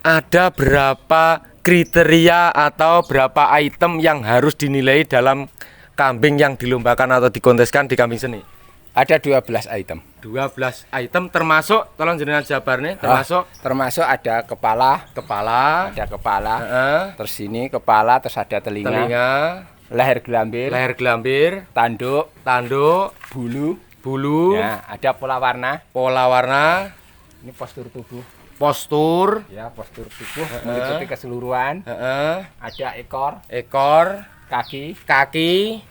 ada berapa kriteria atau berapa item yang harus dinilai dalam kambing yang dilombakan atau dikonteskan di kambing seni? Ada 12 item. 12 item termasuk, tolong jenengan jabar nih, termasuk ada kepala, ada kepala, terus ini kepala, terus ada telinga, leher gelambir, tanduk, bulu, ya, ada pola warna, ini postur tubuh, ya postur tubuh meliputi keseluruhan, ada ekor, kaki,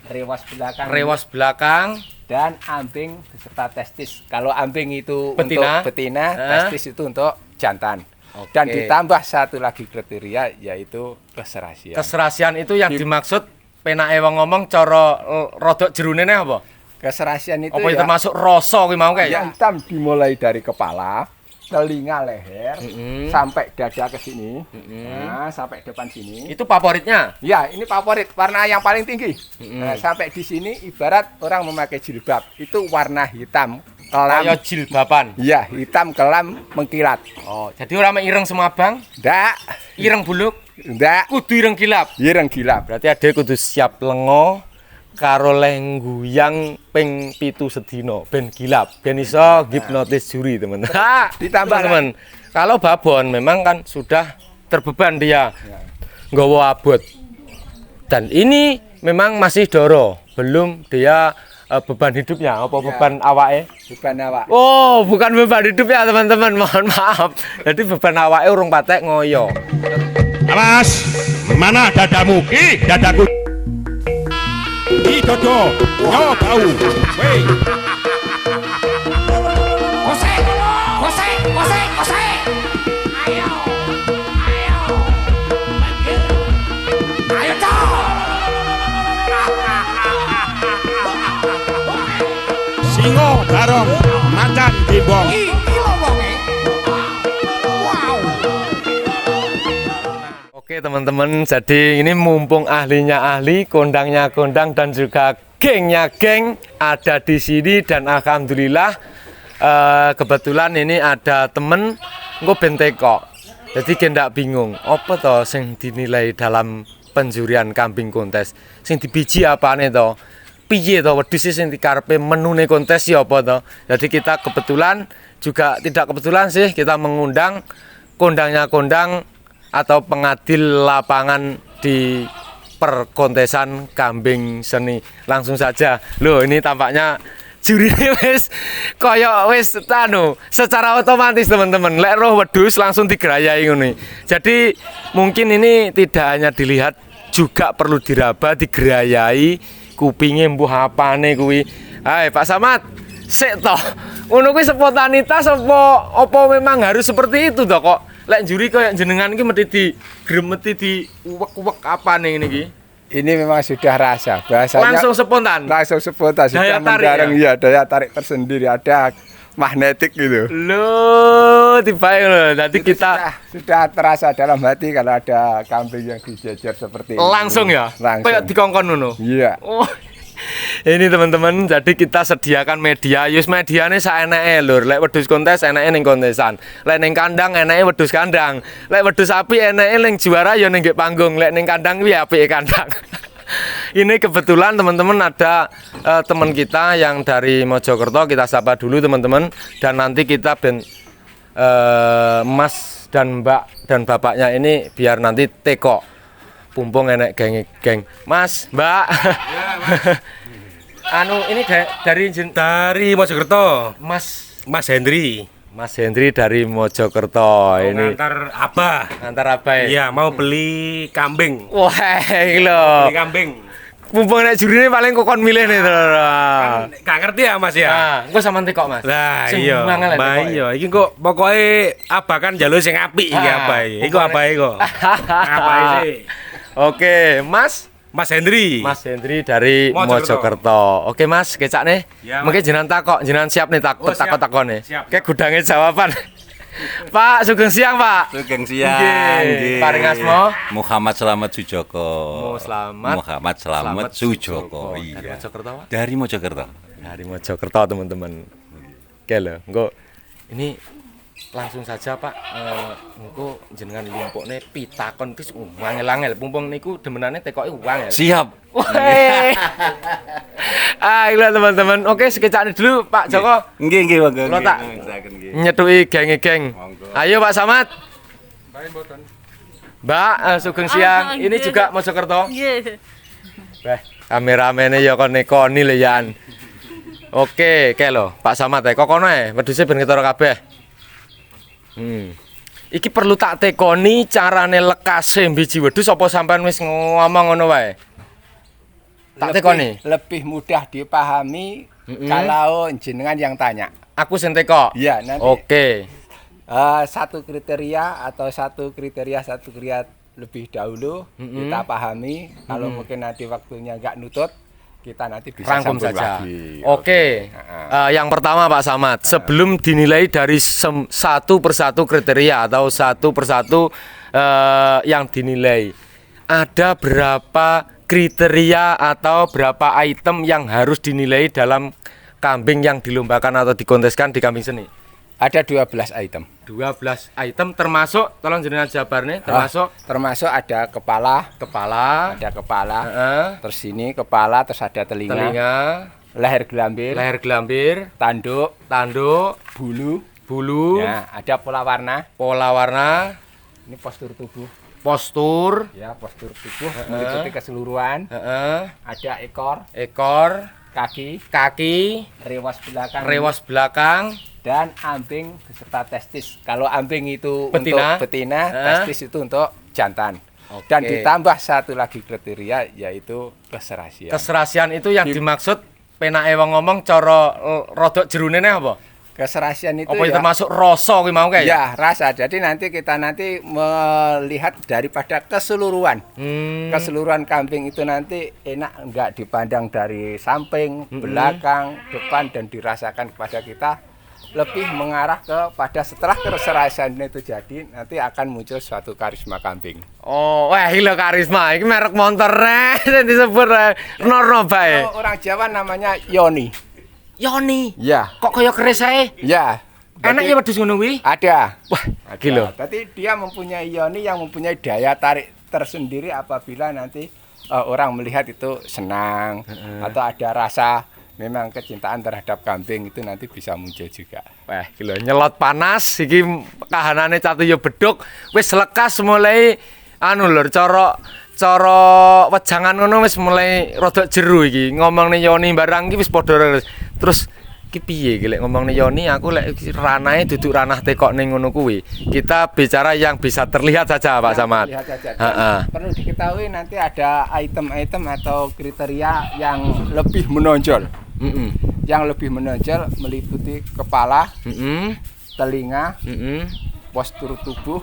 rewas belakang, dan ambing beserta testis. Kalau ambing itu betina, untuk betina, testis itu untuk jantan. Dan ditambah satu lagi kriteria yaitu keserasian. Keserasian itu yang dimaksud penake wong ngomong cara rodok jerune apa? Keserasian itu apa ya, termasuk rasa kuwi mau kayak ya? Hitam dimulai dari kepala, telinga, leher, sampai dada ke sini, nah, sampai depan sini. Itu favoritnya? Ya, ini favorit, warna yang paling tinggi. Nah, sampai di sini ibarat orang memakai jilbab, itu warna hitam kelam. Kayak jilbaban? Ya, hitam kelam mengkilat. Oh, jadi orang ireng semua bang? Ndak. Ireng buluk? Ndak. Kudu ireng gilap? Ireng gilap. Berarti ada kudu siap lengo karo lengguyang ping 7 sedina ben gilap ben iso hipnotis juri teman-teman. Ditambah teman, kalau babon memang kan sudah terbeban dia nggawa abot, dan ini memang masih doro, belum dia beban hidupnya apa beban awake? Beban awak. Oh, bukan beban hidup ya teman-teman, mohon maaf. Jadi beban awake urung patek ngoyo. Awas, mana dadamu? Ih, dadaku. Ih, dodo, yo bau. Wei. Kosek. Ayo. Ayo, Cok. Singo barong macan timbong. Iki lho wonge. Wow. Oke teman-teman, jadi ini mumpung ahlinya ahli, kondangnya kondang, dan juga gengnya geng ada di sini, dan alhamdulillah kebetulan ini ada temen engko benteko. Jadi gendak bingung, apa toh sing dinilai dalam penjurian kambing kontes? Sing dibiji apane toh? Piye toh wedhus sing dikarepe menune kontes ya apa toh? Jadi kita kebetulan juga tidak kebetulan sih, kita mengundang kondangnya kondang atau pengadil lapangan di perkontesan kambing seni. Langsung saja, loh ini tampaknya juri wis koyok wis secara otomatis teman-teman, lek roh wedhus langsung digerayai ngene. Jadi mungkin ini tidak hanya dilihat, juga perlu diraba, digerayai kupinge mbuh apane kuwi. Hai Pak Samad, sik toh ngono kuwi spontanitas apa memang harus seperti itu toh kok? Lek juri kayak jenengan iki mesti digremeti di uwek-uwek apa nih ini? Ini memang sudah rasa, bahasanya langsung spontan, sudah mendarang ya, daya tarik tersendiri, ada magnetik gitu. Loh, tiba-tiba loh. Jadi kita sudah terasa dalam hati kalau ada kambing yang dijejer seperti ini. Langsung ya? Langsung. Kayak dikongkon ngono. Iya. Oh. Ini teman-teman, jadi kita sediakan media, yus mediane saeneke lur. Lek wedhus kontes enake ning kontesan. Lek ning kandang enake wedhus kandang. Lek wedhus sapi enake ning juara ya ning panggung. Lek ning kandang kuwi apike kandang. Ini kebetulan teman-teman ada teman kita yang dari Mojokerto, kita sapa dulu teman-teman, dan nanti kita Mas dan Mbak dan bapaknya ini biar nanti teko. Pumpung enek geng Mas, Mbak. Ya, Mas. Ini dari Mojokerto, Mas Hendri. Mas Hendri dari Mojokerto. Ini Ngantar Abah. Ya, mau beli kambing. Wah, lho. Beli kambing. Mumpung nek jurine paling kokon milih nih, kan, gak ngerti ya Mas ya. Nah, engko sampean tekok Mas. Lah iya. Mbah iya, iki kok pokoke Abah kan njaluk sing apik iki Abah iki. Iku Abah kok. Abah sih. Oke, Mas Hendri. Mas Hendri dari Mojokerto. Oke, Mas, kecak nih. Ya, mungkin jenengan takok, jenengan siap nih takon nih. Kayak gudangnya jawaban. Pak, sugeng siang, Pak. Sugeng siang. Nggih. Paring asma Muhammad Slamet Sujoko. Muhammad Slamet Sujoko. Iya. Dari Mojokerto, Pak? Dari Mojokerto. Dari Mojokerto, teman-teman. Oke lho, engko ini langsung saja Pak, engko jenengan lumpukne pitakon wis angel-angel pumpung niku demenane tekoke angel. Siap. Weh. Ayolah teman-teman. Oke, sekecane dulu Pak Joko. Nggih, nggih, Monggo. Kula tak Ngangsaken nggih. nyetuki geng-geng. Monggo. Ayo Pak Samad. Mbak, sugeng siang. Ini nggih. juga Mojokerto. Nggih. Beh, kameramene ya kon nekoni lho yan. Oke, kae lho, Pak Samad kok kono ae, wedhuse ben ketara kabeh. Iki perlu tak tekoni carane lekase biji wedhus apa sampean wis ngomong ngono wae? Tak tekoni. Lebih mudah dipahami kalau jenengan yang tanya. Aku sing teko. Iya, nanti Oke. satu kriteria lebih dahulu kita pahami. Kalau mungkin nanti waktunya nggak nutut, kita nanti bisa Rangkum sambung saja. lagi. Oke. Yang pertama Pak Samad, sebelum dinilai dari satu persatu kriteria atau satu persatu yang dinilai, ada berapa kriteria atau berapa item yang harus dinilai dalam kambing yang dilombakan atau dikonteskan di kambing seni? Ada 12 item. 12 item termasuk, tolong jenengan jabarnya, Termasuk ada kepala, kepala, terus ini kepala, terus ada telinga, leher gelambir, tanduk, bulu, ya, ada pola warna, ini postur tubuh, ya, postur tubuh meliputi keseluruhan, ada ekor, kaki, rewas belakang, dan ambing beserta testis. Kalau ambing itu Betina. untuk betina, testis itu untuk jantan. Oke. Dan ditambah satu lagi kriteria yaitu keserasian. Keserasian itu yang dimaksud penake wong ngomong cara rodok jerune apa? Keserasian itu Apa ya termasuk rasa kuwi mau kae ya rasa. Jadi kita nanti melihat daripada keseluruhan. Keseluruhan kambing itu nanti enak enggak dipandang dari samping, belakang, depan, dan dirasakan kepada kita. Lebih mengarah kepada setelah keserasian itu jadi nanti akan muncul suatu karisma kambing. Oh, wah iki lho karisma. Iki merek motor sing disebut Norno bae. Kalau orang Jawa namanya Yoni. Yoni. Ya. Kok kaya keris ae? Ya. Enak ya wedhus ngono kuwi? Ada. Wah, iki lho. Tapi dia mempunyai Yoni yang mempunyai daya tarik tersendiri apabila nanti orang melihat itu senang atau ada rasa memang kecintaan terhadap kambing itu nanti bisa muncul juga. Wah, iki lho nyelot panas iki kahanane catu ya beduk wis lekas mulai anu lho cara wejangan ngono wis mulai rodok jeru iki. Ngomongne Yoni barang iki wis padha terus iki piye iki lek ngomongne Yoni aku lek ranahe duduk ranah tekok ning ngono kuwi. Kita bicara yang bisa terlihat saja Pak Samad. Lihat saja. Perlu diketahui nanti ada item-item atau kriteria yang lebih menonjol. Yang lebih menonjol meliputi kepala, telinga, postur tubuh.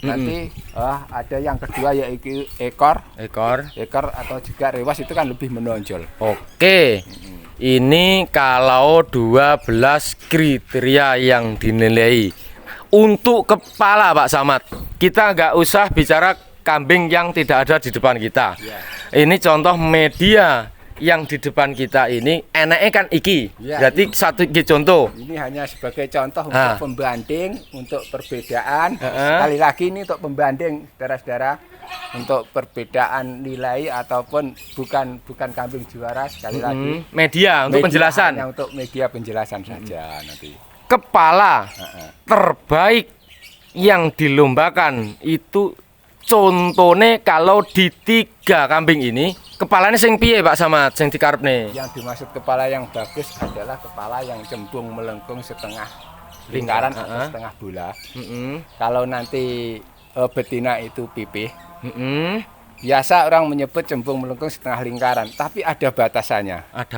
Nanti ada yang kedua yaitu ekor atau juga rewas itu kan lebih menonjol. Oke. Ini kalau 12 kriteria yang dinilai. Untuk kepala Pak Samad, kita nggak usah bicara kambing yang tidak ada di depan kita. Ini contoh media yang di depan kita ini enaknya kan iki. Berarti satu iki contoh. Ini hanya sebagai contoh untuk pembanding, untuk perbedaan. Sekali lagi ini untuk pembanding, saudara-saudara, untuk perbedaan nilai ataupun bukan kambing juara. Sekali lagi media untuk penjelasan. Hanya untuk media penjelasan saja nanti. Kepala terbaik yang dilombakan itu contohnya kalau di 3 kambing ini kepalanya sing piye Pak Samad sing dikarepne? Yang dimaksud kepala yang bagus adalah kepala yang cembung melengkung setengah lingkaran atau setengah bola. Kalau nanti betina itu pipih, biasa orang menyebut cembung melengkung setengah lingkaran, tapi ada batasannya. Ada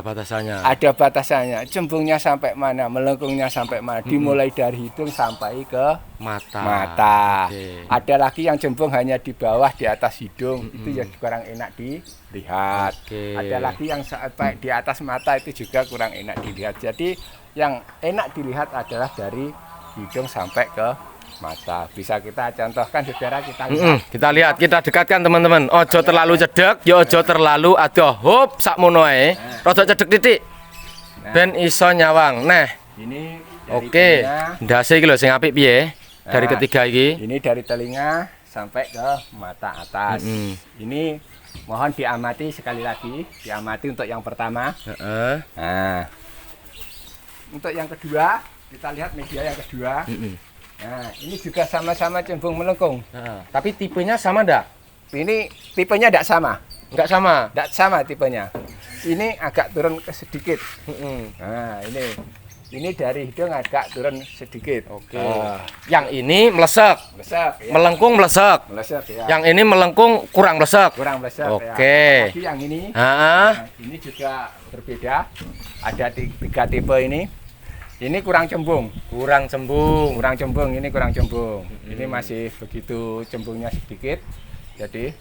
batasannya. Cembungnya sampai mana, melengkungnya sampai mana, dimulai dari hidung sampai ke mata. Okay. Ada lagi yang cembung hanya di bawah, di atas hidung, itu yang kurang enak dilihat. Okay. Ada lagi yang sampai di atas mata, itu juga kurang enak dilihat. Jadi yang enak dilihat adalah dari hidung sampai ke mata. Bisa kita contohkan saudara, kita lihat. Kita lihat, kita dekatkan teman-teman. Ojo terlalu cedek, ya ojo terlalu adoh. Hop sakmono ae. Rada cedek titik. Ben iso nyawang. Nah, Ini Oke. telinga. Ndase iki lho sing apik piye? Dari Nah, ketiga iki. Ini dari telinga sampai ke mata atas. Ini mohon diamati sekali lagi, diamati untuk yang pertama. Heeh. Nah, untuk yang kedua kita lihat media yang kedua. Nah, ini juga sama-sama cenderung melengkung. Tapi tipenya sama ndak? Ini tipenya tidak sama, Enggak sama. tidak sama tipenya. Ini agak turun ke sedikit. Nah, ini dari hidung agak turun sedikit. Oke. Yang ini melesek, Melesek, ya. melengkung melesek. Melesek, ya. Yang ini melengkung kurang melesek. Kurang melesek. Oke. Ya. Lagi yang ini. Heeh. Nah, ini juga berbeda. Ada tiga tipe ini. Ini kurang cembung. Kurang cembung. Kurang cembung, ini kurang cembung. Ini masih begitu cembungnya sedikit. Jadi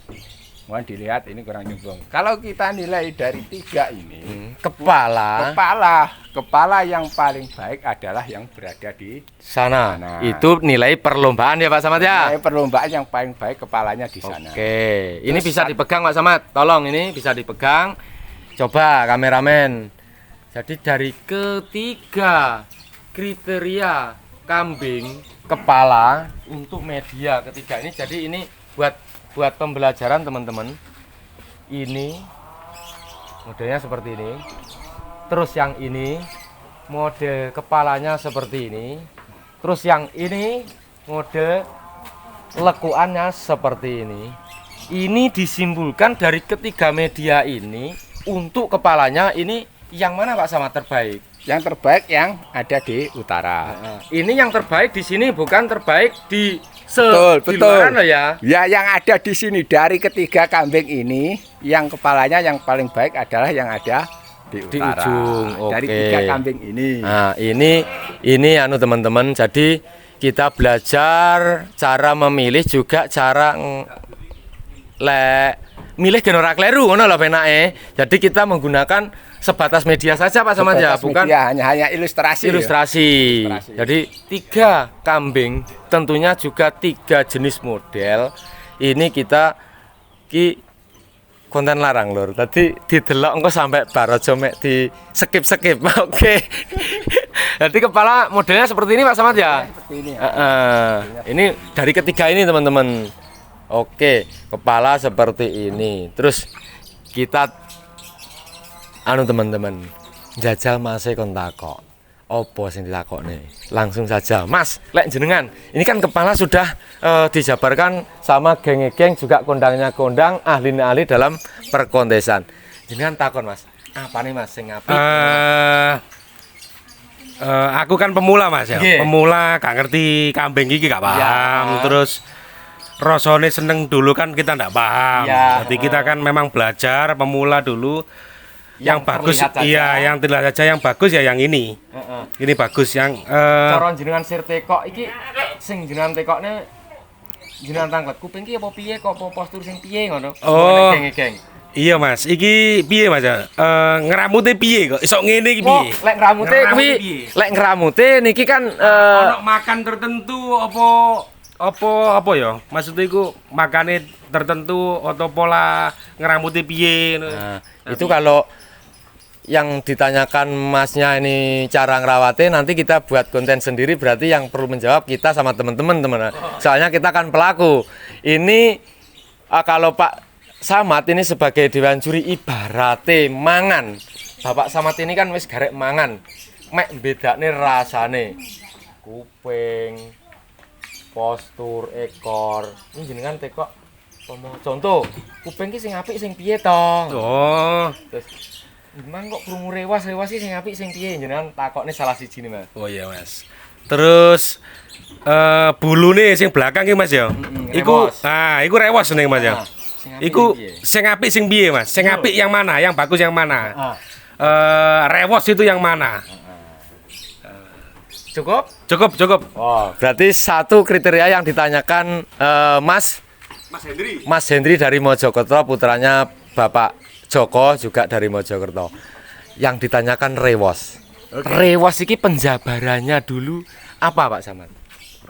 mohon dilihat ini kurang cembung. Kalau kita nilai dari tiga ini, kepala yang paling baik adalah yang berada di sana. Sana. Itu nilai perlombaan ya Pak Samad ya. perlombaan yang paling baik kepalanya di sana. Oke, ini bisa dipegang Pak Samad. Tolong ini bisa dipegang. Coba kameramen. Jadi dari ketiga kriteria kambing kepala untuk media ketiga ini, jadi ini buat pembelajaran teman-teman. Ini modelnya seperti ini. Terus yang ini model kepalanya seperti ini. Terus yang ini model lekuannya seperti ini. Ini disimpulkan dari ketiga media ini untuk kepalanya ini yang mana Pak sama terbaik? Yang terbaik yang ada di utara. Ini yang terbaik di sini, bukan terbaik di Betul. luaran loh ya. Ya, yang ada di sini dari ketiga kambing ini, yang kepalanya yang paling baik adalah yang ada di utara. ujung. Dari Oke. tiga kambing ini. Nah, ini anu teman-teman. Jadi kita belajar cara memilih juga cara milih gen ora kleru ngono lho penake. Jadi kita menggunakan sebatas media saja Pak Samad ya, Sebatas bukan media, hanya ilustrasi. ilustrasi. Ilustrasi. Jadi 3 kambing, tentunya juga 3 jenis model. Ini kita konten larang lur. Tadi didelok engko sampai barajo mek di skip. Oke. Jadi kepala modelnya seperti ini Pak Samad ya. Seperti ini. Ini dari ketiga ini teman-teman. Oke, kepala seperti ini. Terus kita teman-teman, jajal Mas kon takok. Apa sing ditakokne? Langsung saja. Mas, lek jenengan, ini kan kepala sudah dijabarkan sama geng-geng juga kondang ahli dalam perkontesan. Jenengan takon Mas, apa nih Mas sing apik? Aku kan pemula Mas ya. Nggih. Pemula gak ngerti kambing iki gak paham. Ya. Terus rasane seneng dulu kan kita ndak paham. Ya. Jadi kita kan memang belajar pemula dulu. Yang bagus terlihat saja. iya, yang terlihat saja yang bagus ya yang ini. Ini bagus yang Cara jenengan sir tekok iki sing jenengan tekokne jenengan tanglet kuping ki apa piye kok apa postur sing piye ngono. Oh. Geng-geng. iya Mas, iki piye Mas ya? Ngeramute piye kok iso ngene iki piye? Lek ngramute Ngeramute kuwi piye? lek ngramute niki kan Ono makan tertentu apa ya? Maksudnya iku makane tertentu atau pola ngeramuti piye ngono. nah, itu kalau yang ditanyakan Masnya ini cara ngerawatnya nanti kita buat konten sendiri, berarti yang perlu menjawab kita sama teman-teman teman. Soalnya kita kan pelaku. Ini kalau Pak Samad ini sebagai dewan juri ibarate mangan. Bapak Samad ini kan wis garek mangan. Mek bedane rasane. Kuping, postur, ekor. Ini jenengan tekok contoh, kuping ki sing apik sing piye to? Oh. Terus Mang kok krungu rewas sih sing apik sing piye jenengan takokne salah siji nih Mas. Oh iya Mas. Terus bulune sing belakang ki Mas ya. Iku rewos. iku rewos ning Mas ya. Nah, sing apik Iku sing piye? sing apik sing piye Mas? Sing apik yang mana? Yang bagus yang mana? Rewos itu yang mana? Cukup? Cukup. Oh, berarti satu kriteria yang ditanyakan Mas Hendri dari Mojokerto, putranya Bapak Joko juga dari Mojokerto. Yang ditanyakan rewos. Rewos iki penjabarannya dulu apa Pak Samad?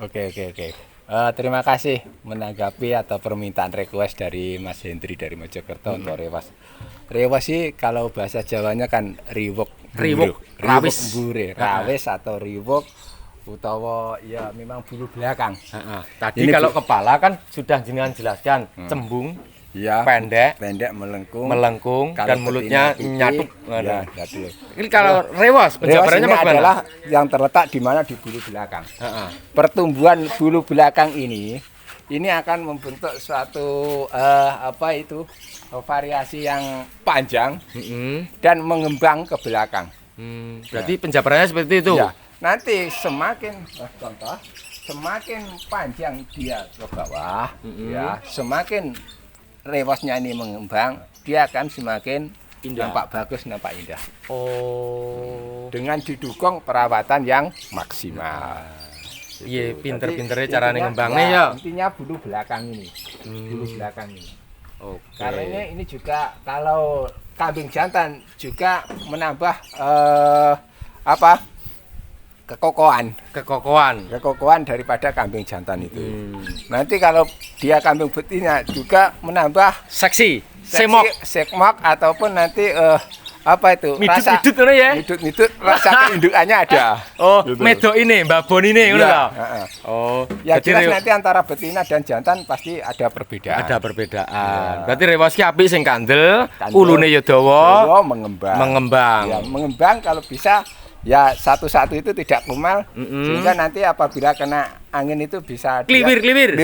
Oke. Terima kasih menanggapi atau permintaan request dari Mas Hendri dari Mojokerto untuk rewas. Rewas sih kalau bahasa Jawanya kan riwok. Riwuk. Rawis rawis atau riwuk utawa ya memang bulu belakang. Tadi Ini kalau kepala kan sudah jenengan jelaskan, cembung, Ya, pendek, melengkung. dan mulutnya betina nyatuk. pipih, ya, nyatu. Ini kalau rewas Rewas penjabarannya ini bagaimana? adalah yang terletak di mana di bulu belakang. Heeh. Pertumbuhan bulu belakang ini akan membentuk suatu variasi yang panjang dan mengembang ke belakang. Berarti penjabarannya seperti itu. Ya, nanti semakin contoh semakin panjang dia ke bawah, ya, semakin rewasnya ini mengembang, dia akan semakin nampak bagus, nampak indah. Oh. Dengan didukung perawatan yang maksimal. Iya, Jadi, pinter-pinternya cara intinya, ngembangnya ya. Intinya bulu belakang ini. Bulu belakang ini. Oke. Karena ini juga kalau kambing jantan juga menambah kekokohan daripada kambing jantan itu. Nanti kalau dia kambing betina juga menambah Seksi, seksi, sekmok ataupun nanti midut-midut ngono ya. midut rasa keindukannya ada. Oh, Gitu. medok ini, babon ini ngono Iya, ta? heeh. Oh, Ya jadi jelas nanti antara betina dan jantan pasti ada perbedaan. ada perbedaan. Berarti rewas ki apik sing kandel, Kandel, ulune ya dawa, dawa, mengembang. mengembang. Ya, mengembang kalau bisa ya satu-satu itu tidak kumal sehingga nanti apabila kena angin itu bisa Kliwir-kliwir.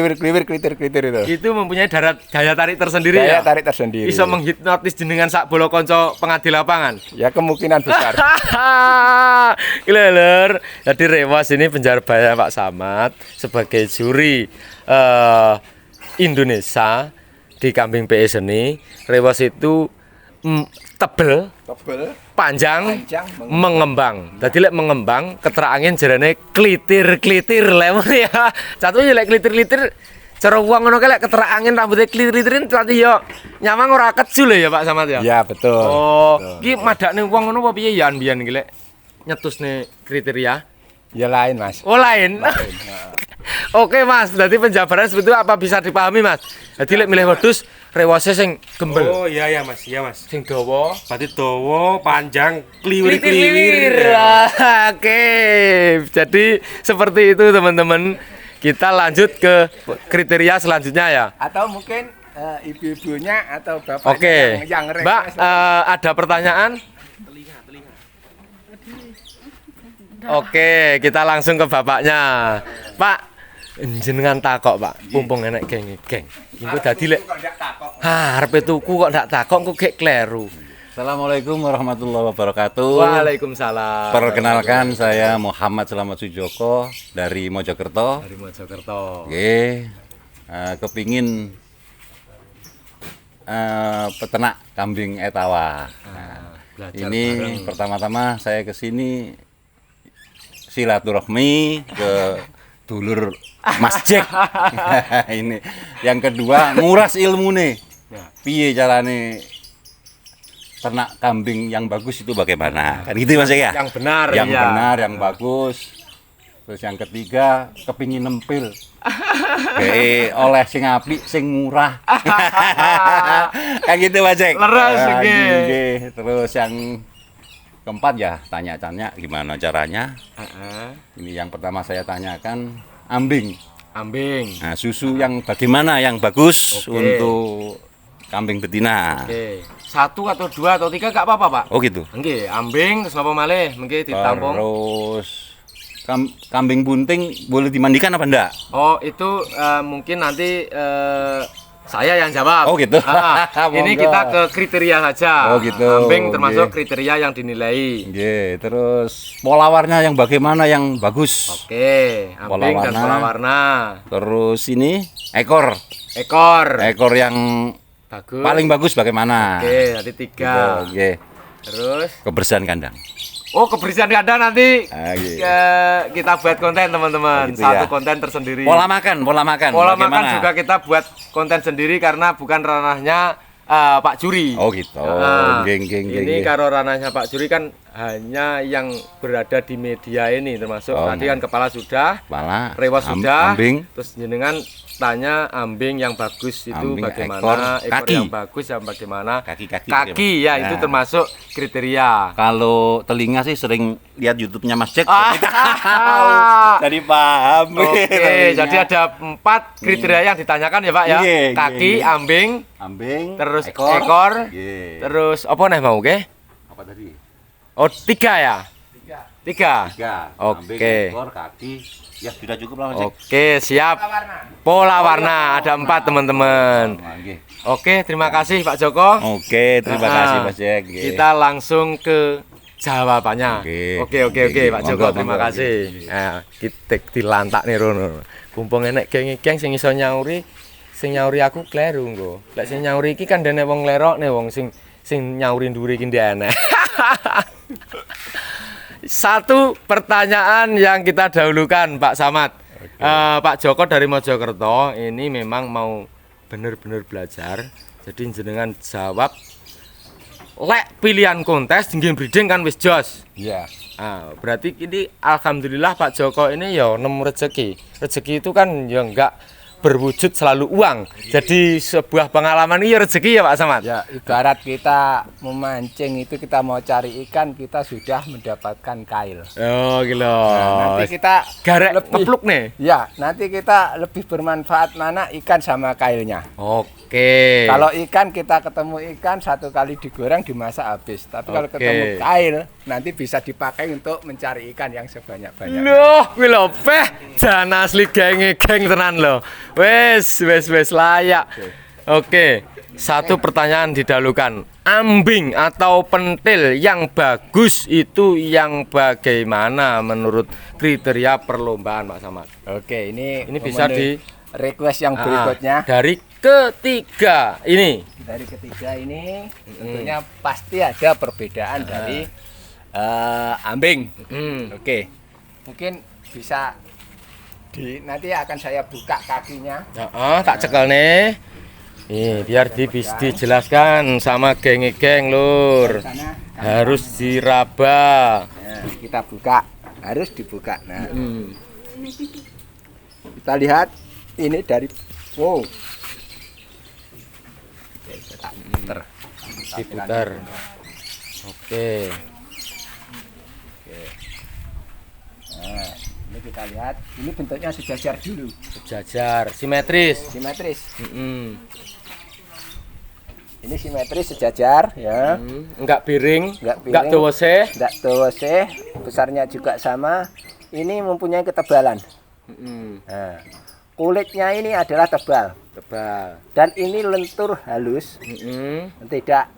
kritir itu. Itu mempunyai daya tarik tersendiri Daya ya. tarik tersendiri. Bisa menghipnotis jenengan sak bola kanca pengadil lapangan. Ya kemungkinan besar. Gileler. Jadi rewas ini penjarbanya Pak Samad sebagai juri Indonesia di kambing PS ini. Rewas itu tebel, Tebel, panjang, panjang, mengembang. Tadi lek mengembang, keterangan jarane klitir-klitir lemon ya. Satunya lek klitir-klitir cara wong ngono lek keterangan rambutnya klitir-klitirin tadi yo nyamang ora kecul ya Pak Samad ya. Ya betul. Oh, Betul. iki madakne wong ngono apa piye ya mbiyen iki lek nyetusne kriteria? Ya lain Mas. Oh lain. Oke Mas, berarti penjabaran seperti itu apa bisa dipahami Mas? Jadi lek milih wedhus rewasnya sing gembel. Oh iya ya Mas, iya Mas. Sing dawa. Berarti dawa, panjang, Kliwir-kliwir. kliwir-kliwir. Oke. Jadi seperti itu teman-teman. Kita lanjut ke kriteria selanjutnya ya. Atau mungkin ibu-ibunya atau bapaknya Oke. yang Mbak, request. ada pertanyaan? Oke, kita langsung ke bapaknya. Pak, jenengan takok, Pak. Mumpung enek geng-geng. Iku dadi lek arepe tuku kok ndak takok kok gek kleru. Assalamualaikum warahmatullahi wabarakatuh. Waalaikumsalam. Perkenalkan saya Muhammad Selamat Sujoko dari Mojokerto. Dari Mojokerto. Oke, kepingin peternak kambing etawa. Belajar Ini bareng. pertama-tama saya ke sini silaturahmi ke dulur Mas Jack. Ini yang kedua nguras ilmu nih. Piye carane ternak kambing yang bagus itu bagaimana? Kan gitu Mas Jack ya? Yang benar, Yang iya. benar, yang bagus. Terus yang ketiga kepingin nempil. Oleh sing apik sing murah. Kan gitu Mas Jack. Leres, Ah, nggih. nggih. Terus yang keempat ya tanya-tanya gimana caranya. Ini yang pertama saya tanyakan ambing. Ambing. Nah, susu yang bagaimana yang bagus Oke. untuk kambing betina. Oke. 1 atau 2 atau 3 gak apa-apa, Pak. Oh gitu. Nggih, ambing terus apa malih? Mengki ditampung. Terus kambing bunting boleh dimandikan apa enggak? Oh, itu mungkin nanti saya yang jawab. Oh, gitu. Ini Monggo. kita ke kriteria saja. Oh, gitu. Ambing termasuk Oke. kriteria yang dinilai. Nggih, terus pola warna yang bagaimana yang bagus? Oke, ambing Pola dan warna. pola warna. Terus ini ekor. Ekor. Ekor yang Bagus. paling bagus bagaimana? Oke, jadi 3. Oke. Terus Kebersihan kandang. oh, kebersihan kandang nanti Iya. kita buat konten teman-teman. Oh, gitu Satu ya. konten tersendiri. Pola makan. Pola makan bagaimana? juga kita buat konten sendiri karena bukan ranahnya Pak Juri. Oh gitu. Nah, Geng. ini karo ranahnya Pak Juri kan hanya yang berada di media ini termasuk Oh, tadi kan kepala sudah, Kepala, rewas sudah, ambing, terus jenengan tanya ambing yang bagus itu Ambing, bagaimana, ekor, kaki. yang bagus yang bagaimana, kaki. ya itu Nah. termasuk kriteria. Kalau telinga sih sering lihat YouTube-nya Mas Jack. Ah. Jadi paham. Oke, jadi ada 4 kriteria yang ditanyakan ya Pak ya. Iya, Kaki, iya. ambing, Ambing, terus ekor, ekor, Iya. terus apa nih mau ke? Apa tadi? Oh 3 ya? 3. 3. Oke. Ambing, ekor, kaki. Ya sudah cukup lah Mas Jack. Oke, siap. Pola warna ada 4 teman-teman. Oke. Oke, terima kasih Pak Joko. Oke, terima Ah, kasih Mas Jack. Kita langsung ke jawabannya. Oke. Oke, Pak Joko, Monggo, terima monggo. kasih. Kita dilantak nih Rono. Kumpung enek geng-geng sing iso nyauri, sing nyauri aku kleru nggo. Lek sing nyauri iki kan dene wong lerok nih wong sing nyauri ndure iki ndek enek. Satu pertanyaan yang kita dahulukan Pak Samad. Pak Joko dari Mojokerto ini memang mau bener-bener belajar. Jadi jenengan jawab lek pilihan kontes nggih breeding kan wis jos. Iya. Berarti ini alhamdulillah Pak Joko ini ya nemu rezeki. Rezeki itu kan ya enggak berwujud selalu uang. Jadi sebuah pengalaman ini ya rezeki ya Pak Samad. Ya, ibarat kita memancing itu kita mau cari ikan, kita sudah mendapatkan kail. Oh gila. Nanti kita Garek lebih- ngepluk nih. Ya, nanti kita lebih bermanfaat mana ikan sama kailnya. Oke. Kalau ikan kita ketemu ikan 1 kali digoreng dimasak habis. Tapi kalau Oke. ketemu kail nanti bisa dipakai untuk mencari ikan yang sebanyak-banyaknya. Loh, kuwi lho peh jan asli geng tenan lho. Wes layak. Oke. Satu pertanyaan didahulukan. Ambing atau pentil yang bagus itu yang bagaimana menurut kriteria perlombaan Pak Samad? Oke, ini bisa memenuhi request yang berikutnya. Dari ketiga ini. Dari ketiga ini tentunya pasti ada perbedaan dari ambing. Oke, mungkin bisa nanti akan saya buka kakinya. Tak cekel nih. Biar dijelaskan sama geng-geng lur. Karena Harus diraba. kita buka, harus dibuka. Nah, kita lihat ini dari wow. Oke, kita putar. Diputar. Oke. Nah, ini kita lihat, ini bentuknya sejajar dulu, Sejajar, simetris. simetris. Mm-mm. Ini simetris sejajar ya. Enggak piring, Enggak enggak piring. dowose. Tidak dowose, besarnya juga sama. Ini mempunyai ketebalan. Nah, kulitnya ini adalah tebal Tebal. dan ini lentur halus, tidak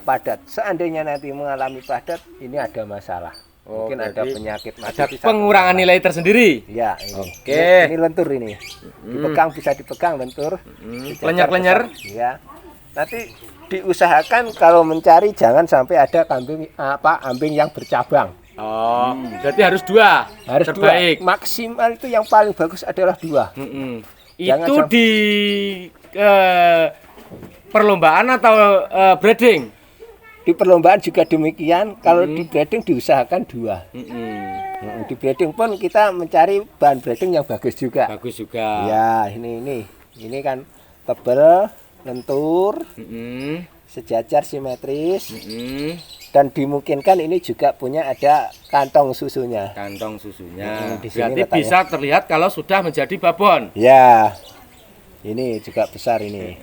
padat. Seandainya nanti mengalami padat, ini ada masalah. Oh, Mungkin ada berarti penyakit mati Ada di satu pengurangan tempat. nilai tersendiri. Ya, ini. Oke. Ini lentur ini. Dipegang bisa dipegang lentur. Sejajar Lenyer-lenyer. besar. Ya. Nanti diusahakan kalau mencari jangan sampai ada ambing yang bercabang. Oh, berarti harus dua. Harus terbaik. dua. Maksimal itu yang paling bagus adalah 2. Jangan Itu sampai- di perlombaan atau breeding? Di perlombaan juga demikian. Kalau di breeding diusahakan 2. Di breeding pun kita mencari bahan breeding yang bagus juga. Bagus juga. Ya, ini kan tebal, lentur, sejajar simetris, dan dimungkinkan ini juga punya ada kantong susunya. Kantong susunya. Di sini Berarti letaknya. bisa terlihat kalau sudah menjadi babon. Ya, ini juga besar ini.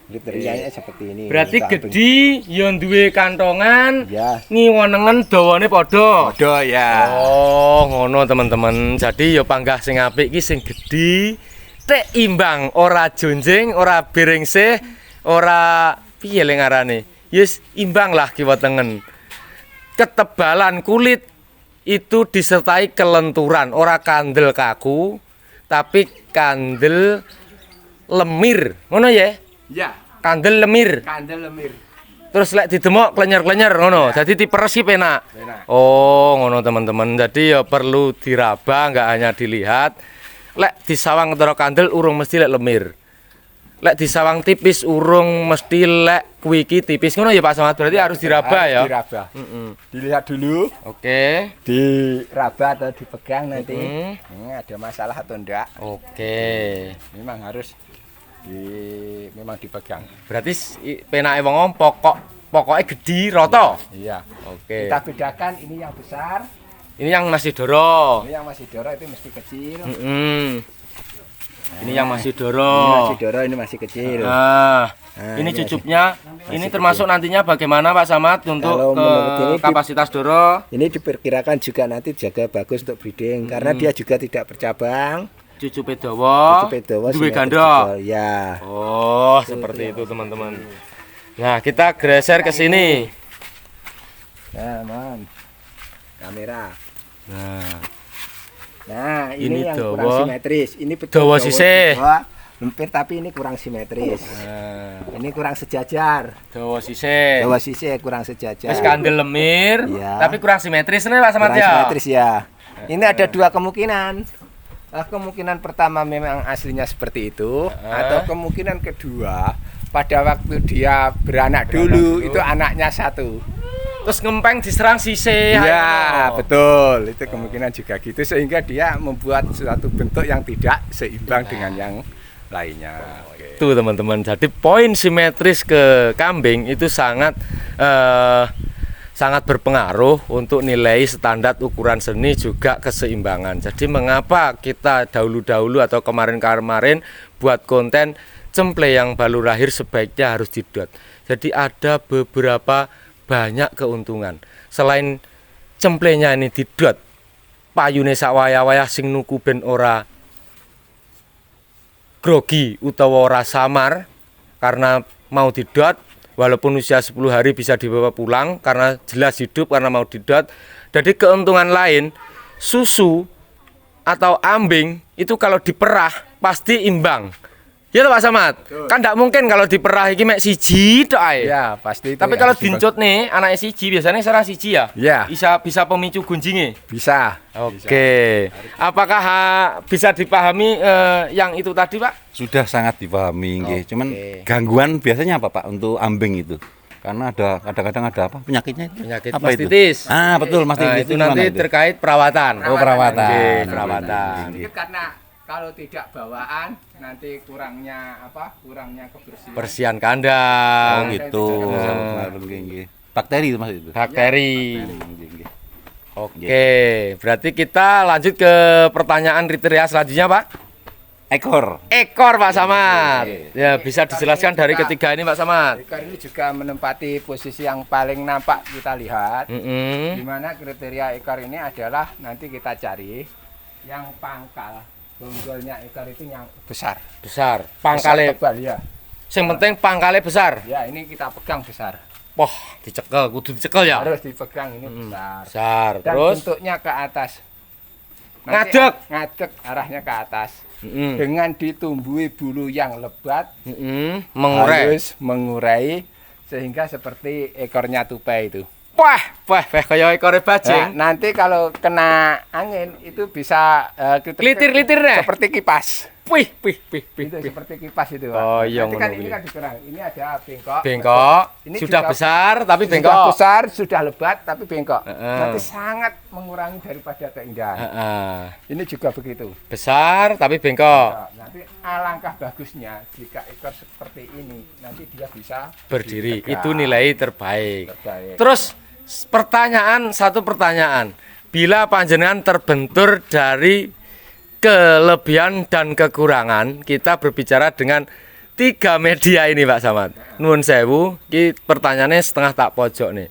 Kriterianya seperti ini. Berarti Untuk ambing. gede, yang duwe kantongan, Ya. ngiwonengen dawane padha. Bodoh ya. Oh, ngono teman-teman. Jadi ya panggah sing apik iki sing gedhi, tek imbang, ora jonjing, ora berengsih, ora piye le ngarane. Yes, imbang lah kiwa tengen. Ketebalan kulit itu disertai kelenturan, ora kandel kaku, tapi kandel lemir. Ngono ya? Ya, Kandel lemir. kandel lemir. Terus lek didemok klenyer-klenyer ngono. Jadi diperesi penak. Penak. Oh, ngono teman-teman. Jadi ya perlu diraba, enggak hanya dilihat. Lek disawang karo kandel urung mesti lek lemir. lek disawang tipis urung mesti lek kuwi iki tipis ngono ya Pak Samad, berarti harus diraba ya. Diraba. Dilihat dulu, Oke. diraba atau dipegang nanti. Mm. Ini ada masalah atau enggak? Oke. Memang harus memang dipegang. Berarti penake wong pokoknya gede rata. Iya. Oke. Kita bedakan ini yang besar, Ini yang masih doro. ini yang masih doro itu mesti kecil. Ini yang masih Ini doro. masih doro, ini masih kecil. Nah, Nah, ini ini cucupnya. Ini termasuk nantinya bagaimana Pak Samad untuk Kalau menurut ini kapasitas doro? Ini diperkirakan juga nanti jaga bagus untuk breeding karena dia juga tidak bercabang. Cucupe dawa. Cucupe dawa, Duwe simetris ganda. jebol. Ya. Oh, seperti itu teman-teman. Nah, kita geser ke sini. Nah, man. Kamera. Nah, Nah, Ini ini yang dawa. kurang simetris. Ini betul Dawa sisih. dawa, lempir tapi ini kurang simetris. Ini kurang sejajar. dawa sisih. Dawa sisih kurang sejajar. Wis kandel lemir, Iya. tapi kurang simetris nih Pak Samad Kurang ya. simetris ya. Ini ada dua kemungkinan. Kemungkinan pertama memang aslinya seperti itu, atau kemungkinan kedua pada waktu dia beranak dulu itu anaknya satu. Terus ngempeng diserang sisih. Iya, betul. Itu kemungkinan juga gitu sehingga dia membuat suatu bentuk yang tidak seimbang dengan yang lainnya. Oke. Tuh teman-teman, jadi poin simetris ke kambing itu sangat sangat berpengaruh untuk nilai standar ukuran seni juga keseimbangan. Jadi mengapa kita dahulu-dahulu atau kemarin-kemarin buat konten cemple yang baru lahir sebaiknya harus didot. Jadi ada beberapa banyak keuntungan. Selain cemplenya ini didot, payune sak wayah-wayah sing nuku ben ora grogi utawa ora samar karena mau didot, walaupun usia 10 hari bisa dibawa pulang karena jelas hidup karena mau didot. Jadi keuntungan lain, susu atau ambing itu kalau diperah pasti imbang. Ya Pak Samad, kan tidak mungkin kalau diperah iki mek siji tok ae. Ya, pasti itu. Tapi ya, kalau harus dincot nih anaknya siji biasanya serah siji ya. Ya. Bisa pemicu gunjingnya. bisa. Oke. Apakah bisa dipahami yang itu tadi Pak? Sudah sangat dipahami nggih. Oke. Cuman gangguan biasanya apa Pak untuk ambing itu? Karena ada kadang-kadang ada apa penyakitnya itu? Penyakit apa itu? mastitis. Ah, betul mastitis Itu gimana nanti itu? terkait perawatan. Oh, perawatan. Oke, Nah, perawatan. Itu karena kalau tidak bawaan nanti kurangnya apa? Kurangnya kebersihan. Bersihan Oh kandang, gitu. Nah, Nggih, nggih. Bakteri itu Mas itu. bakteri. Nggih, nggih. Oke, berarti kita lanjut ke pertanyaan kriteria selanjutnya Pak. Ekor. Ekor Pak Samad. Ya, bisa dijelaskan dari ketiga ini Pak Samad. Ekor ini juga menempati posisi yang paling nampak kita lihat. Di mana kriteria ekor ini adalah nanti kita cari yang pangkal. Bonggolnya ekor itu yang besar. Besar. Besar, Pangkale. tebal ya. Yang penting pangkale besar. Ya, ini kita pegang besar. Wah, dicekel, kudu dicekel ya. Harus dipegang ini besar. Besar. Dan Terus bentuknya ke atas. Ngadeg. Ngadeg arahnya ke atas. Mm-mm. Dengan ditumbuhi bulu yang lebat, mengurai. harus mengurai sehingga seperti ekornya tupai itu. Wah, kayak ekor Nah, bajing. nanti kalau kena angin itu bisa Litir-litir deh. seperti kipas. Wih. Itu seperti kipas itu, Pak. Oh, iya, Nanti kan ngono ini kuwi. kan dikurang. Ini ada bengkok. Bengkok. Ini Sudah juga besar tapi Sudah bengkok. besar, sudah lebat tapi bengkok. Heeh. Nanti sangat mengurangi daripada keindahan. Heeh. Ini juga begitu. Besar tapi bengkok. Nah, nanti alangkah bagusnya jika ekor seperti ini nanti dia bisa Berdiri. ditegak. Itu nilai terbaik. Terbaik. Terus satu pertanyaan. Bila panjenengan terbentur dari kelebihan dan kekurangan, kita berbicara dengan 3 media ini Pak Samad. Nuwun sewu, iki pertanyaannya setengah tak pojok nih.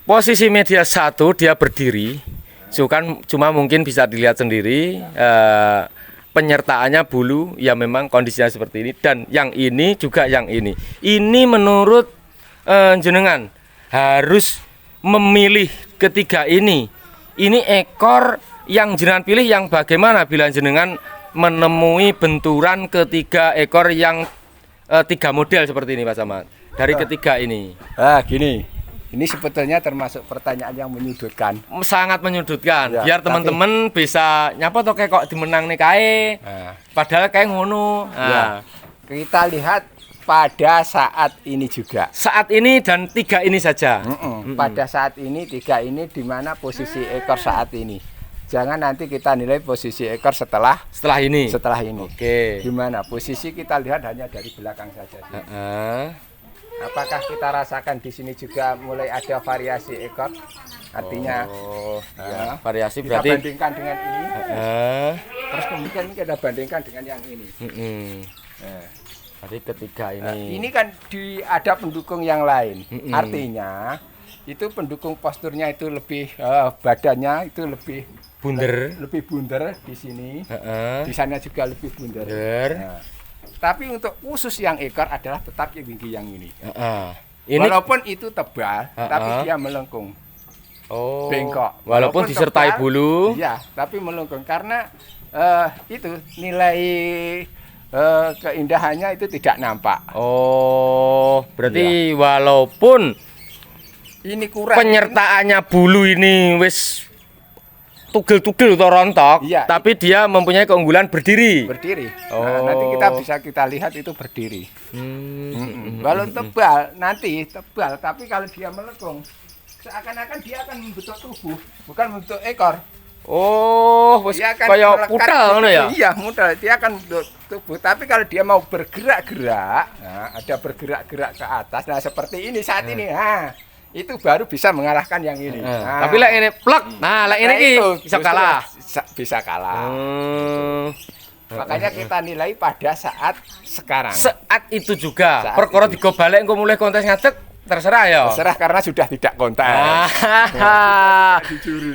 Posisi media 1 dia berdiri, cuma mungkin bisa dilihat sendiri. Penyertaannya bulu ya memang kondisinya seperti ini, dan yang ini juga yang ini. Ini menurut jenengan harus memilih ketiga ini. Ini ekor yang jenengan pilih yang bagaimana bila jenengan menemui benturan ketiga ekor yang 3 model seperti ini Pak Samad. Dari ketiga ini. Gini. Ini sebetulnya termasuk pertanyaan yang menyudutkan. Sangat menyudutkan. Ya, Biar teman-teman bisa nyapa toh kayak kok dimenang nih kae. Nah, Padahal kayak ngono. Ya. Kita lihat pada saat ini juga. Saat ini dan 3 ini saja. Pada saat ini 3 ini di mana posisi ekor saat ini. Jangan nanti kita nilai posisi ekor setelah ini. Oke. Gimana? Posisi kita lihat hanya dari belakang saja. Apakah kita rasakan di sini juga mulai ada variasi ekor? Artinya variasi kita berarti bandingkan dengan ini. Terus kemudian kita bandingkan dengan yang ini. Jadi ketiga ini. Ini kan ada pendukung yang lain. Artinya itu pendukung posturnya itu lebih badannya itu lebih bunder di sini. Di sana juga lebih bunder. Nah, tapi untuk khusus yang ekor adalah tetap yang tinggi yang ini. Walaupun itu tebal, tapi dia melengkung. Bengkok. Walaupun disertai tebal, bulu. Iya, tapi melengkung karena itu nilai keindahannya itu tidak nampak. Berarti walaupun ini kurang penyertaannya bulu ini wis tugel-tugel atau rontok, tapi dia mempunyai keunggulan berdiri. Nah, nanti kita lihat itu berdiri. Walau tebal, tapi kalau dia melengkung, seakan-akan dia akan membentuk tubuh, bukan membentuk ekor. Kayak putal ngono ya? Iya, putal. Dia akan membentuk tubuh, tapi kalau dia mau bergerak-gerak, nah, ada bergerak-gerak ke atas. Nah, seperti ini saat ini. Nah, itu baru bisa mengalahkan yang ini. Tapi lek ini plek. Lek ini bisa kalah. Bisa kalah. Makanya kita nilai pada saat sekarang. Saat itu juga. Perkara digo balik engko mulai kontes ngadeg terserah ya. Terserah karena sudah tidak kontes.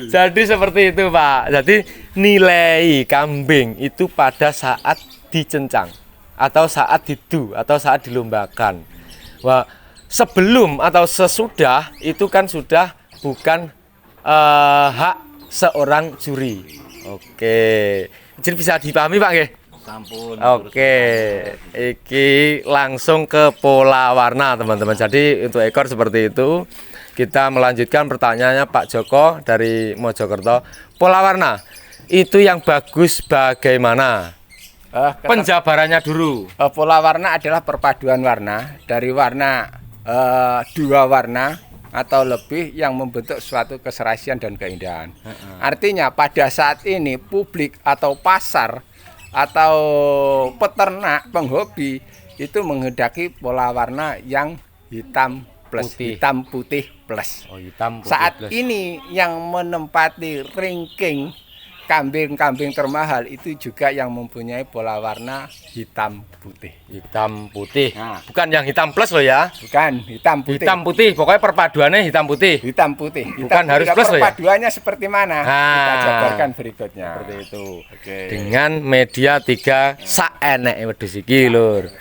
Jadi seperti itu, Pak. Jadi nilai kambing itu pada saat dicencang atau saat didu atau saat dilombakan. Wah, sebelum atau sesudah itu kan sudah bukan hak seorang juri. Oke. Jadi bisa dipahami, Pak nggih? Sampun. Oke. Iki langsung ke pola warna, teman-teman. Jadi untuk ekor seperti itu. Kita melanjutkan pertanyaannya Pak Joko dari Mojokerto. Pola warna itu yang bagus bagaimana? Penjabarannya dulu. Pola warna adalah perpaduan warna dari warna 2 warna atau lebih yang membentuk suatu keserasian dan keindahan. Artinya pada saat ini publik atau pasar atau peternak penghobi itu menghendaki pola warna yang hitam putih plus. Hitam putih saat plus. Ini yang menempati ranking kambing-kambing termahal itu juga yang mempunyai pola warna hitam putih. Nah, bukan yang hitam plus loh ya. Bukan hitam putih. Pokoknya perpaduannya hitam putih. Bukan harus plus loh ya. Perpaduannya seperti mana? Kita jabarkan berikutnya. Seperti itu. Oke. Dengan media 3 saeneke wedhus iki lur.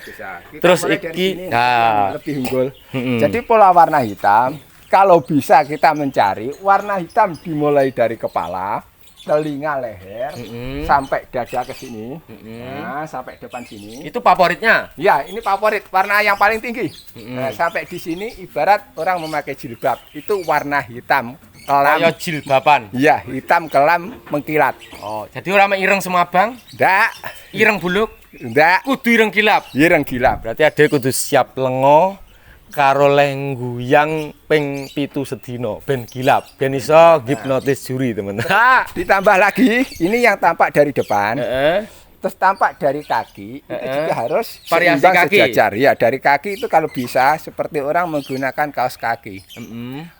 Terus iki lebih unggul. Jadi pola warna hitam kalau bisa kita mencari warna hitam dimulai dari kepala, telinga, leher, sampai dada ke sini, nah, sampai depan sini. Itu favoritnya? Ya, ini favorit, warna yang paling tinggi. Nah, sampai di sini ibarat orang memakai jilbab, itu warna hitam kelam. Kayak jilbaban. Iya, hitam kelam mengkilat. Jadi orang ireng semua bang? Ndak. Ireng buluk? Ndak. Kudu ireng kilap. Ireng kilap. Berarti ada kudu siap lengo karo lengguyang ping 7 sedina ben gilap ben iso hipnotis juri teman-teman. Ditambah lagi ini yang tampak dari depan, terus tampak dari kaki itu juga harus variasi seimbang kaki. Sejajar ya. Dari kaki itu kalau bisa seperti orang menggunakan kaos kaki.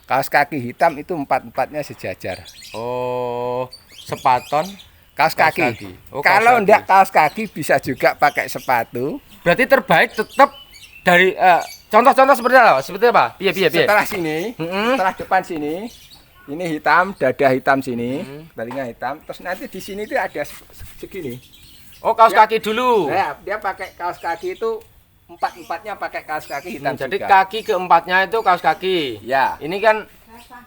Kaos kaki hitam itu 4-4-nya sejajar. Sepaton kaos kaki. Kalau enggak kaos kaki bisa juga pakai sepatu. Berarti terbaik tetap dari contoh-contoh seperti apa? Piye. Setelah sini, setelah depan sini, ini hitam, dada hitam sini, telinga hitam. Terus nanti di sini itu ada segini. Kaos kaki dulu. Ya, dia pakai kaos kaki itu 4-4-nya pakai kaos kaki hitam. Jadi juga. kaki keempatnya itu kaos kaki. Ya. Ini kan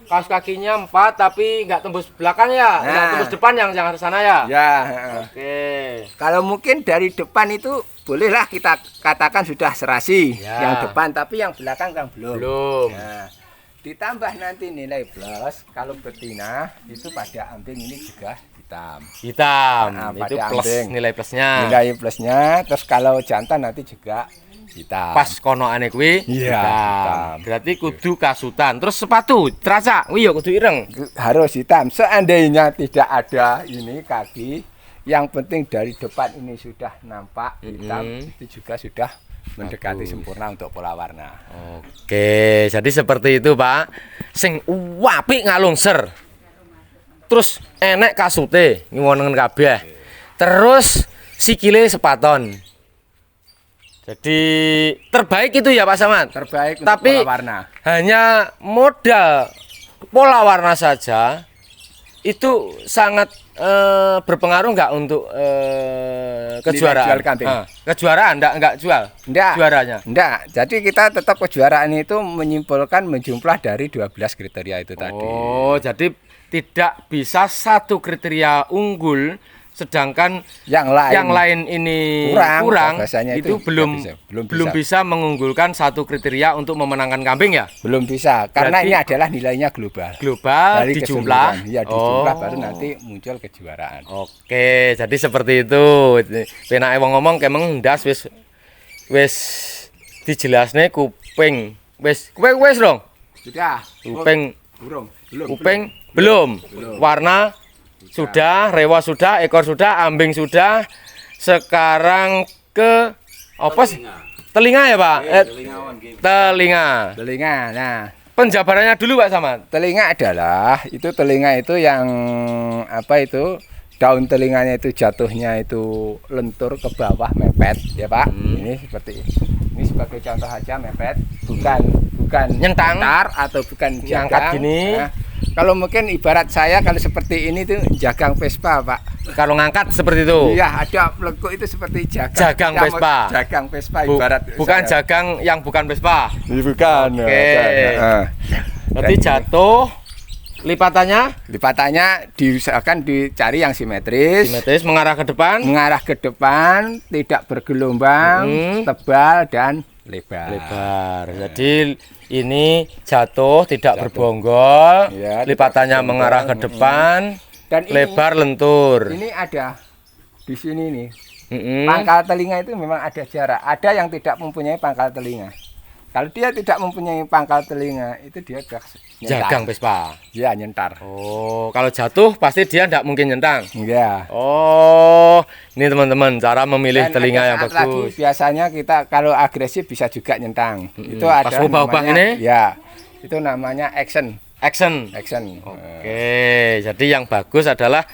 kaos kakinya 4 tapi nggak tembus belakang ya, nggak tembus depan yang sana ya. Ya. Oke. Kalau mungkin dari depan itu bolehlah kita katakan sudah serasi yang depan, tapi yang belakang kan belum. Nah, ditambah nanti nilai plus kalau betina itu pada ambing ini juga hitam. Hitam. Nah, Itu pada plus ambing. nilai plusnya. Nilai plusnya, terus kalau jantan nanti juga hitam. Pas konoane kuwi Iya, hitam. Berarti kudu kasutan. Terus sepatu terasa, kuwi ya kudu ireng. Harus hitam. Seandainya tidak ada ini kaki, yang penting dari depan ini sudah nampak hitam, itu juga sudah mendekati sempurna untuk pola warna. Oke, jadi seperti itu, Pak. Sing apik ngalungser. Terus enek kasute ngiwonengen kabeh. Terus sikile sepaton. Jadi terbaik itu ya Pak Samad. Terbaik untuk Tapi pola warna. hanya modal pola warna saja itu sangat berpengaruh nggak untuk kejuaraan? jual kambing. Kejuaraan enggak jual. Enggak. Juaranya. Enggak. Jadi kita tetap kejuaraan itu menyimpulkan menjumlah dari 12 kriteria itu tadi. Oh, jadi tidak bisa satu kriteria unggul sedangkan Yang lain ini kurang, kurang bahasanya itu itu belum nggak bisa. belum bisa mengunggulkan satu kriteria untuk memenangkan kambing ya. belum bisa karena Berarti ini adalah nilainya global. Global Dari di keseluruhan. jumlah. Iya, di jumlah baru nanti muncul kejuaraan. Oke, jadi seperti itu. Penake wong ngomong kemeng ndas wis dijelasne kuping. Kuping wis dong. Sudah. Kuping Belum. kuping belum. Warna sudah, rewa sudah, ekor sudah, ambing sudah. Sekarang ke apa sih? Telinga ya, Pak? Telinga. Telinga. Nah, Penjabarannya dulu, Pak Samad. telinga itu yang apa itu? Daun telinganya itu jatuhnya itu lentur ke bawah mepet ya Pak. Ini seperti ini sebagai contoh aja mepet, bukan Nyentang. nyentar atau bukan Ngangkat jagang. gini. Nah, kalau mungkin ibarat saya kalau seperti ini tuh jagang Vespa Pak. Kalau ngangkat seperti itu. Iya, ada lekuk itu seperti jagang. Jagang Ya, Vespa. Jagang Vespa ibarat. Bukan saya. jagang yang bukan Vespa. Bukan. Oke. Berarti jatuh lipatannya Lipatannya diusahakan dicari yang simetris. simetris mengarah ke depan. Mengarah ke depan, tidak bergelombang, tebal dan lebar. Lebar. Jadi ini jatuh tidak berbonggol, Ya, lipatannya tidak mengarah ke berbonggol. depan, Dan ini, lebar lentur. ini ada di sini nih. Mm-mm. Pangkal telinga itu memang ada jarak. Ada yang tidak mempunyai pangkal telinga. Kalau dia tidak mempunyai pangkal telinga, itu dia sudah nyentar. Jagang Vespa. Dia nyentar. Oh, kalau jatuh pasti dia tidak mungkin nyentang. Iya. Oh, ini teman-teman cara memilih Dan telinga ada yang saat lagi, bagus. biasanya kita kalau agresif bisa juga nyentang. Itu Pas ada ubah-ubah namanya, ini? ya. Itu namanya action. Action. Action. Oke, jadi yang bagus adalah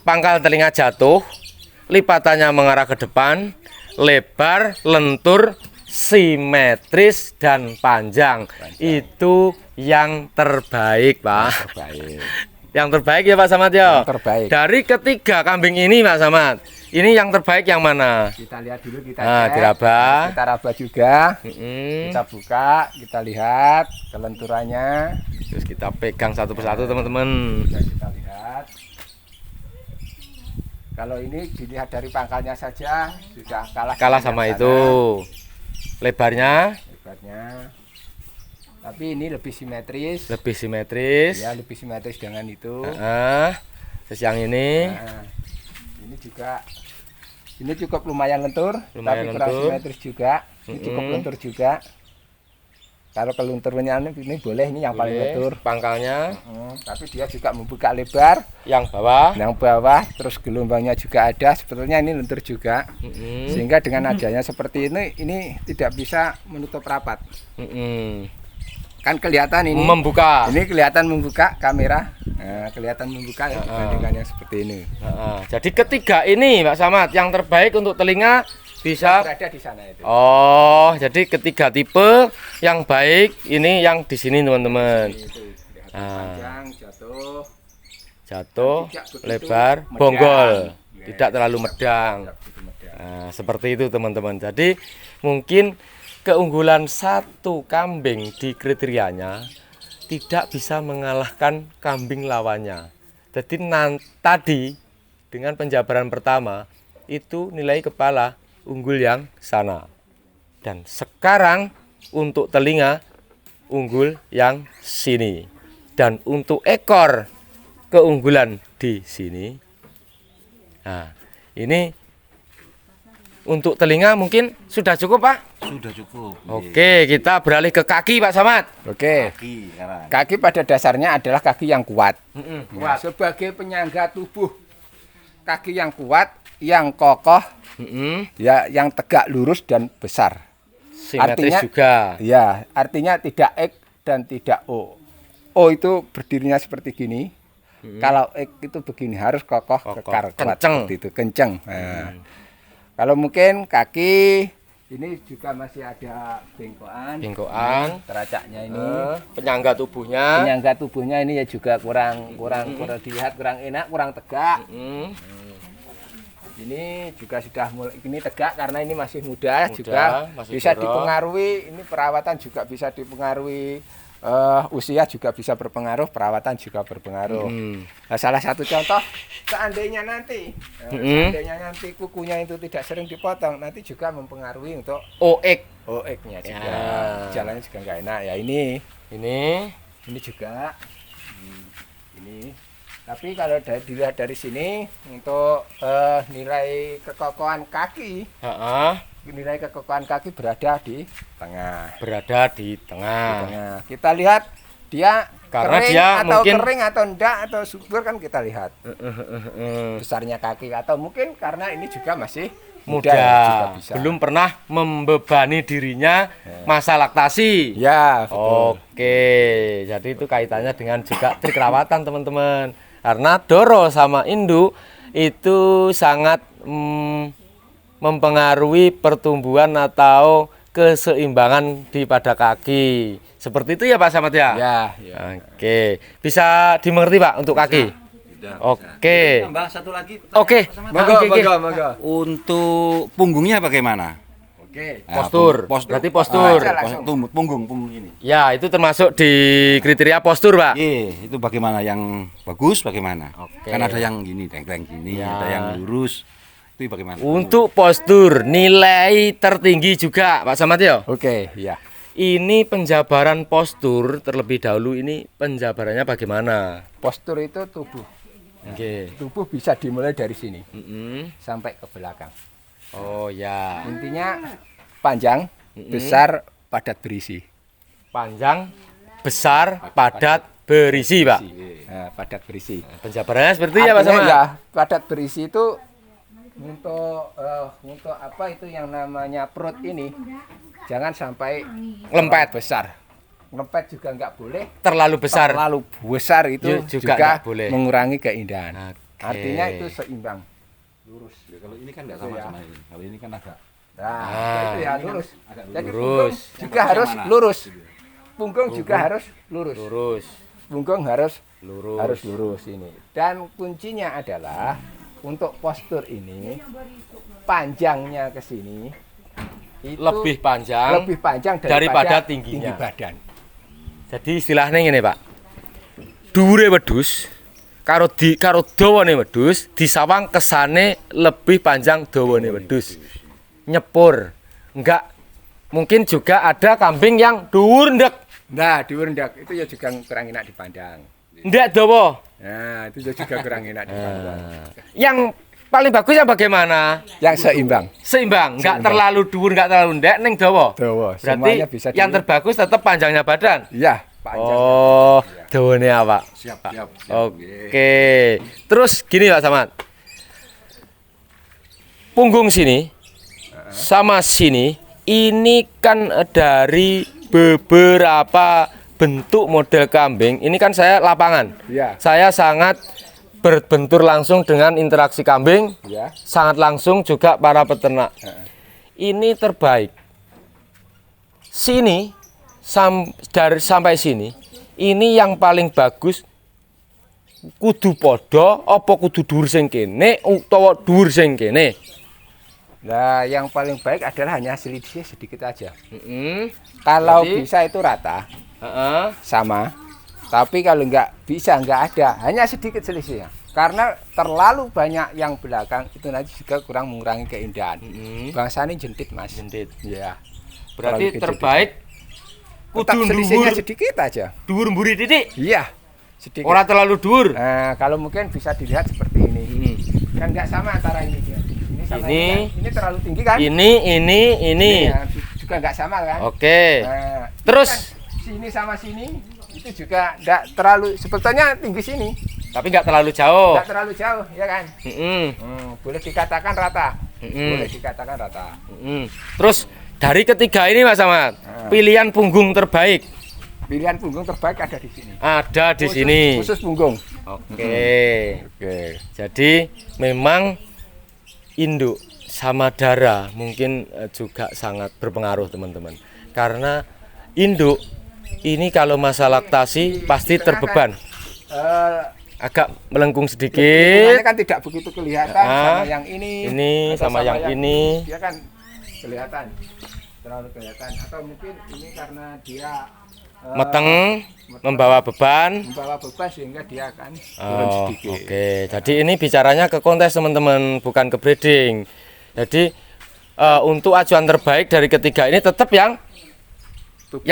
pangkal telinga jatuh, lipatannya mengarah ke depan, lebar, lentur, simetris dan panjang. Itu yang terbaik, Pak. Baik. Yang terbaik ya Pak Samad ya. Yang terbaik. Dari ketiga kambing ini Pak Samad, ini yang terbaik yang mana? Kita lihat dulu, kita Nah, cek. diraba. Kita raba juga. Mm-mm. Kita buka, kita lihat kelenturannya. Terus kita pegang satu persatu teman-teman. Kita lihat. Kalau ini dilihat dari pangkalnya saja sudah Kalah sama yang itu. Lebarnya sana, lebarnya. Tapi ini lebih simetris. lebih simetris. Ya, lebih simetris dengan itu. Terus yang ini Nah, ini cukup lumayan lentur, Lumayan tapi kurang lentur. simetris juga. Ini cukup lentur juga. Kalau kelunturnya ini boleh, ini yang paling boleh, lentur. pangkalnya Tapi dia juga membuka lebar. yang bawah. Yang bawah, terus gelombangnya juga ada. Sebetulnya ini lentur juga. Mm-mm. Sehingga dengan adanya seperti ini tidak bisa menutup rapat. Mm-mm. Kan kelihatan ini. Membuka. Ini kelihatan membuka kamera. Nah, kelihatan membuka ya, dibandingkan yang seperti ini. Jadi ketiga ini Pak Samad yang terbaik untuk telinga bisa. Berada di sana itu. Oh, jadi ketiga tipe yang baik ini yang di sini teman-teman. Itu kelihatan Ah. panjang, jatuh. Jatuh, Tidak begitu lebar, medang. bonggol, Ya, tidak terlalu medang. tidak begitu medang. Nah, seperti itu teman-teman. Jadi mungkin keunggulan satu kambing di kriterianya tidak bisa mengalahkan kambing lawannya. Jadi tadi dengan penjabaran pertama itu nilai kepala unggul yang sana. Dan sekarang untuk telinga unggul yang sini. Dan untuk ekor keunggulan di sini Nah, ini untuk telinga mungkin sudah cukup, Pak? Sudah cukup. Oke, kita beralih ke kaki, Pak Samad. Oke. Kaki sekarang. Kaki pada dasarnya adalah kaki yang kuat. Nah, Kuat. sebagai penyangga tubuh, kaki yang kuat, yang kokoh, ya, yang tegak, lurus dan besar. Simetris Artinya- juga. Ya, artinya tidak X dan tidak O. O itu berdirinya seperti gini. Kalau X itu begini, harus kokoh, kekar, kuat, kenceng. seperti itu, kenceng. Nah, kalau mungkin kaki ini juga masih ada bengkokan. Bengkokan. Teracaknya ini. Penyangga tubuhnya. Penyangga tubuhnya ini ya juga kurang dilihat, kurang enak, kurang tegak. Ini juga sudah mulai ini tegak karena ini masih muda juga masih bisa jorok. dipengaruhi. Ini perawatan juga bisa dipengaruhi. Usia juga bisa berpengaruh, perawatan juga berpengaruh. Nah, salah satu contoh, seandainya nanti kukunya itu tidak sering dipotong, nanti juga mempengaruhi untuk OX. OX-nya juga. Ya. Jalannya juga nggak enak ya ini. Ini Juga ini. Tapi kalau dilihat dari sini untuk nilai kekokohan kaki, nilai kekokohan kaki berada di tengah. berada di tengah. Tengah. Kita lihat dia Karena kering dia atau mungkin- kering atau enggak atau subur kan kita lihat besarnya kaki atau mungkin karena ini juga masih Muda, ya, juga bisa. belum pernah membebani dirinya masa laktasi. Ya, betul. Oke, jadi itu kaitannya dengan juga trik rawatan teman-teman. Karena Doro sama Induk itu sangat mempengaruhi pertumbuhan atau keseimbangan di pada kaki. Seperti itu ya Pak Samad ya? Ya. Oke, bisa dimengerti Pak untuk kaki? Oke. Tambah satu lagi. Oke. Monggo. Untuk punggungnya bagaimana? Oke. Nah, Postur. Berarti postur. Punggung ini. Ya, itu termasuk di kriteria postur, Pak. Itu bagaimana yang bagus bagaimana? Oke. Kan ada yang gini, tengkleng gini, Ya. ada yang lurus. Itu bagaimana? Untuk postur nilai tertinggi juga, Pak Samad ya. Oke, ya. Ini penjabaran postur terlebih dahulu, ini penjabarannya bagaimana? Postur itu tubuh. Oke. Tubuh bisa dimulai dari sini sampai ke belakang. Oh ya. Intinya panjang, besar, padat berisi. Panjang, besar, padat, berisi, Pak. Nah, padat berisi. Penjabarannya seperti itu ya, Pak Artinya Samad? ya, padat berisi itu untuk apa itu yang namanya perut ini jangan sampai Lempet. besar. Lempet juga nggak boleh. Terlalu besar. Terlalu besar itu Juga juga nggak boleh. mengurangi keindahan. Oke. Artinya itu seimbang. Lurus. Kalau ini kan nggak sama sama ini. Kalau ini kan agak Nah, itu ya lurus. Jadi lurus. punggung juga harus lurus. Punggung juga harus lurus. Lurus. Punggung harus Lurus. lurus ini. Dan kuncinya adalah untuk postur ini panjangnya ke sini itu Lebih panjang daripada tingginya. tinggi badan. Jadi istilahnya ngene, Pak. Dhuwure wedhus karo dawane wedhus disawang kesane lebih panjang dawane wedhus. Nyepur. Enggak, mungkin juga ada kambing yang dhuwur ndek. Nah, diwendak itu ya juga kurang enak dipandang. Ndek dawa. Nah, itu juga kurang enak dipandang. Yang paling bagus yang bagaimana? Yang seimbang. Seimbang, enggak terlalu dhuwur, enggak terlalu ndek ning dawa. Dawa, Berarti semuanya bisa yang terbagus tetap panjangnya badan. Iya, panjang. Oh, dawane awak. siap. Oke. Terus gini Pak Samad. Punggung sini sama sini ini kan dari beberapa bentuk model kambing. Ini kan saya lapangan. Iya. Saya sangat berbentur langsung dengan interaksi kambing. Ya. Sangat langsung juga para peternak. Ini terbaik. Sini sampai sini ini yang paling bagus kudu podo apa kudu dhuwur sing kene utawa dhuwur sing kene. Nah, yang paling baik adalah hanya selisih sedikit aja. Kalau Jadi- bisa itu rata, Heeh. sama. Tapi kalau nggak bisa, nggak ada, hanya sedikit selisihnya. Karena terlalu banyak yang belakang itu nanti juga kurang mengurangi keindahan. Bangsa ini jentit, Mas. Jentit. Ya. Berarti Terlalu kecil terbaik Tetap kudu selisihnya dhuwur sedikit aja. dhuwur mburi titik. Iya, sedikit. Ora terlalu dhuwur. Nah, kalau mungkin bisa dilihat seperti ini. Kan nggak sama antara ini dia. Ini sama Ini. ini terlalu tinggi kan? Ini. Ya, juga nggak sama kan? Oke. Nah, Terus? ini kan sini sama sini itu juga nggak terlalu, sebetulnya tinggi sini, Tapi nggak terlalu jauh. nggak terlalu jauh, ya kan? Boleh dikatakan rata. Boleh dikatakan rata. Terus dari ketiga ini Mas Ahmad, pilihan punggung terbaik Pilihan punggung terbaik ada di sini. ada di Khusus- sini. Khusus punggung. Oke. Oke. Jadi memang induk sama darah mungkin juga sangat berpengaruh teman-teman. Karena induk ini kalau masa laktasi pasti terbeban. Agak melengkung sedikit. Lingkungannya kan tidak begitu kelihatan Ah, sama yang ini. ini atau sama yang ini. Dia kan kelihatan, terlalu kelihatan. Atau mungkin ini karena dia Meteng, membawa beban. membawa beban sehingga dia akan turun Oh, sedikit. oke. Jadi ini bicaranya ke kontes teman-teman, bukan ke breeding. Jadi untuk acuan terbaik dari ketiga ini tetap yang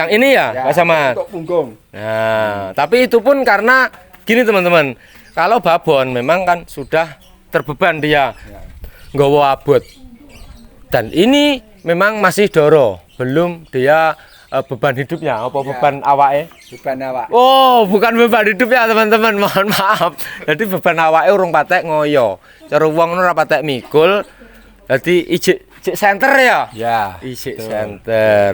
ini ya, Pak Samad. Untuk punggung. Nah, tapi itu pun karena gini teman-teman, kalau babon memang kan sudah terbeban dia nggawa abot. Dan ini memang masih doro, belum dia beban hidupnya, apa beban awake? Beban awak. Oh, bukan beban hidup ya teman-teman, mohon maaf. Jadi beban awake urung patek ngoyo. Cara wong ora patek mikul. Jadi ijik center ya? Ya. Ijik betul. center.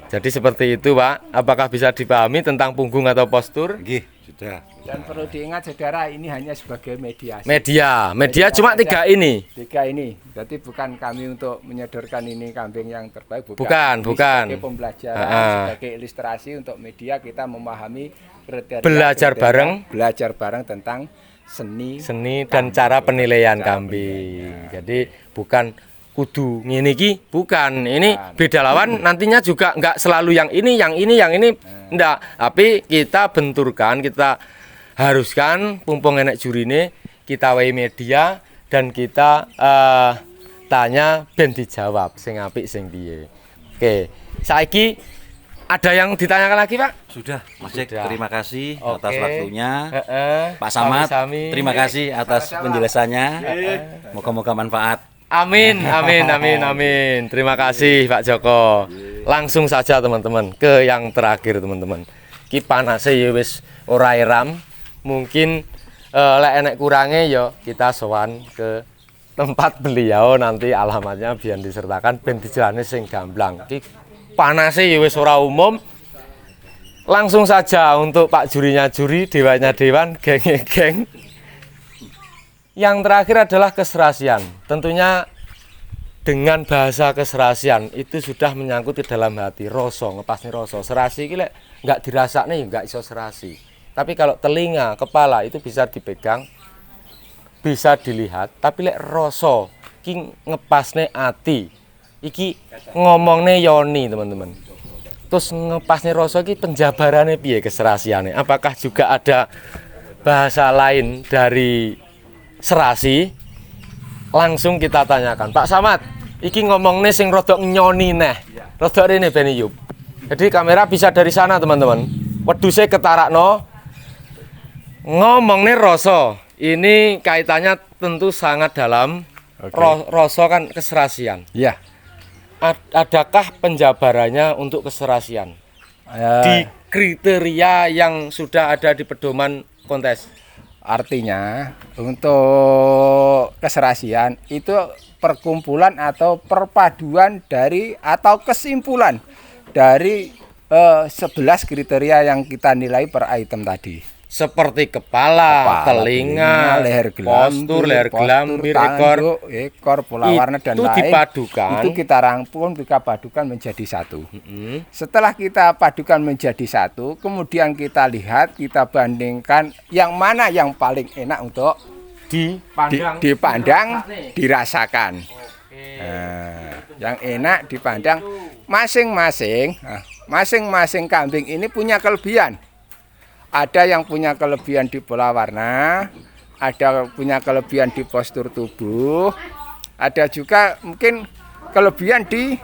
Jadi seperti itu, Pak. Apakah bisa dipahami tentang punggung atau postur? Nggih, sudah. Dan perlu diingat saudara, ini hanya sebagai mediasi. Media cuma saja. 3 ini. Tiga ini, berarti bukan kami untuk menyodorkan ini kambing yang terbaik, bukan. Bukan, Ini bukan. Sebagai pembelajaran, Ah. sebagai ilustrasi untuk media kita memahami kriteria. Belajar bareng. Belajar bareng tentang seni. Seni dan cara penilaian kambing. Jadi bukan kudu ngene iki, bukan. Ini beda lawan nantinya juga nggak selalu yang ini, enggak. Tapi kita benturkan, kita haruskan pumpung enek jurine, kita wae media dan kita tanya ben dijawab sing apik sing piye. Oke. Saiki ada yang ditanyakan lagi, Pak? Sudah, Mas Jack, Sudah. terima kasih Oke. atas waktunya. Heeh. Pak Samad, Sami-sami. terima kasih atas penjelasannya. Moga-moga manfaat. Amin. Terima kasih Pak Joko. Langsung saja teman-teman ke yang terakhir teman-teman. Ki panase ya wis ora eram. Mungkin lek enek kurange ya kita sowan ke tempat beliau, nanti alamatnya biar disertakan ben dijalani sing gamblang. Ki panase ya wis ora umum. Langsung saja untuk Pak jurinya juri, dewanya dewan, gengnya geng. Yang terakhir adalah keserasian. Tentunya dengan bahasa keserasian itu sudah menyangkut ke dalam hati, rasa, ngepasne rasa. Serasi iki lek enggak dirasakne ya enggak iso serasi. Tapi kalau telinga, kepala itu bisa dipegang, bisa dilihat, tapi lek rasa iki ngepasne ati. Iki ngomongne yoni, teman-teman. Terus ngepasne rasa iki penjabarane piye keserasiane? Apakah juga ada bahasa lain dari serasi? Langsung kita tanyakan. Pak Samad, iki ngomongne sing rodok nyoni neh. Rodok rene ben yup. Jadi kamera bisa dari sana, teman-teman. Wedhuse ketarakno. Ngomongne rasa. Ini kaitannya tentu sangat dalam. Rasa kan keserasian. Ya. Adakah penjabarannya untuk keserasian di kriteria yang sudah ada di pedoman kontes? Artinya untuk keserasian itu perkumpulan atau perpaduan dari atau kesimpulan dari 11 kriteria yang kita nilai per item tadi. Seperti kepala, telinga, leher postur, leher gelambir, ekor, pola warna dan itu lain. dipadukan. Itu kita rangkum, kita padukan menjadi satu. Setelah kita padukan menjadi satu, kemudian kita lihat, kita bandingkan yang mana yang paling enak untuk dipandang, dirasakan. Nah, yang enak dipandang masing-masing. Nah, masing-masing kambing ini punya kelebihan. Ada yang punya kelebihan di pola warna, ada punya kelebihan di postur tubuh, ada juga mungkin kelebihan di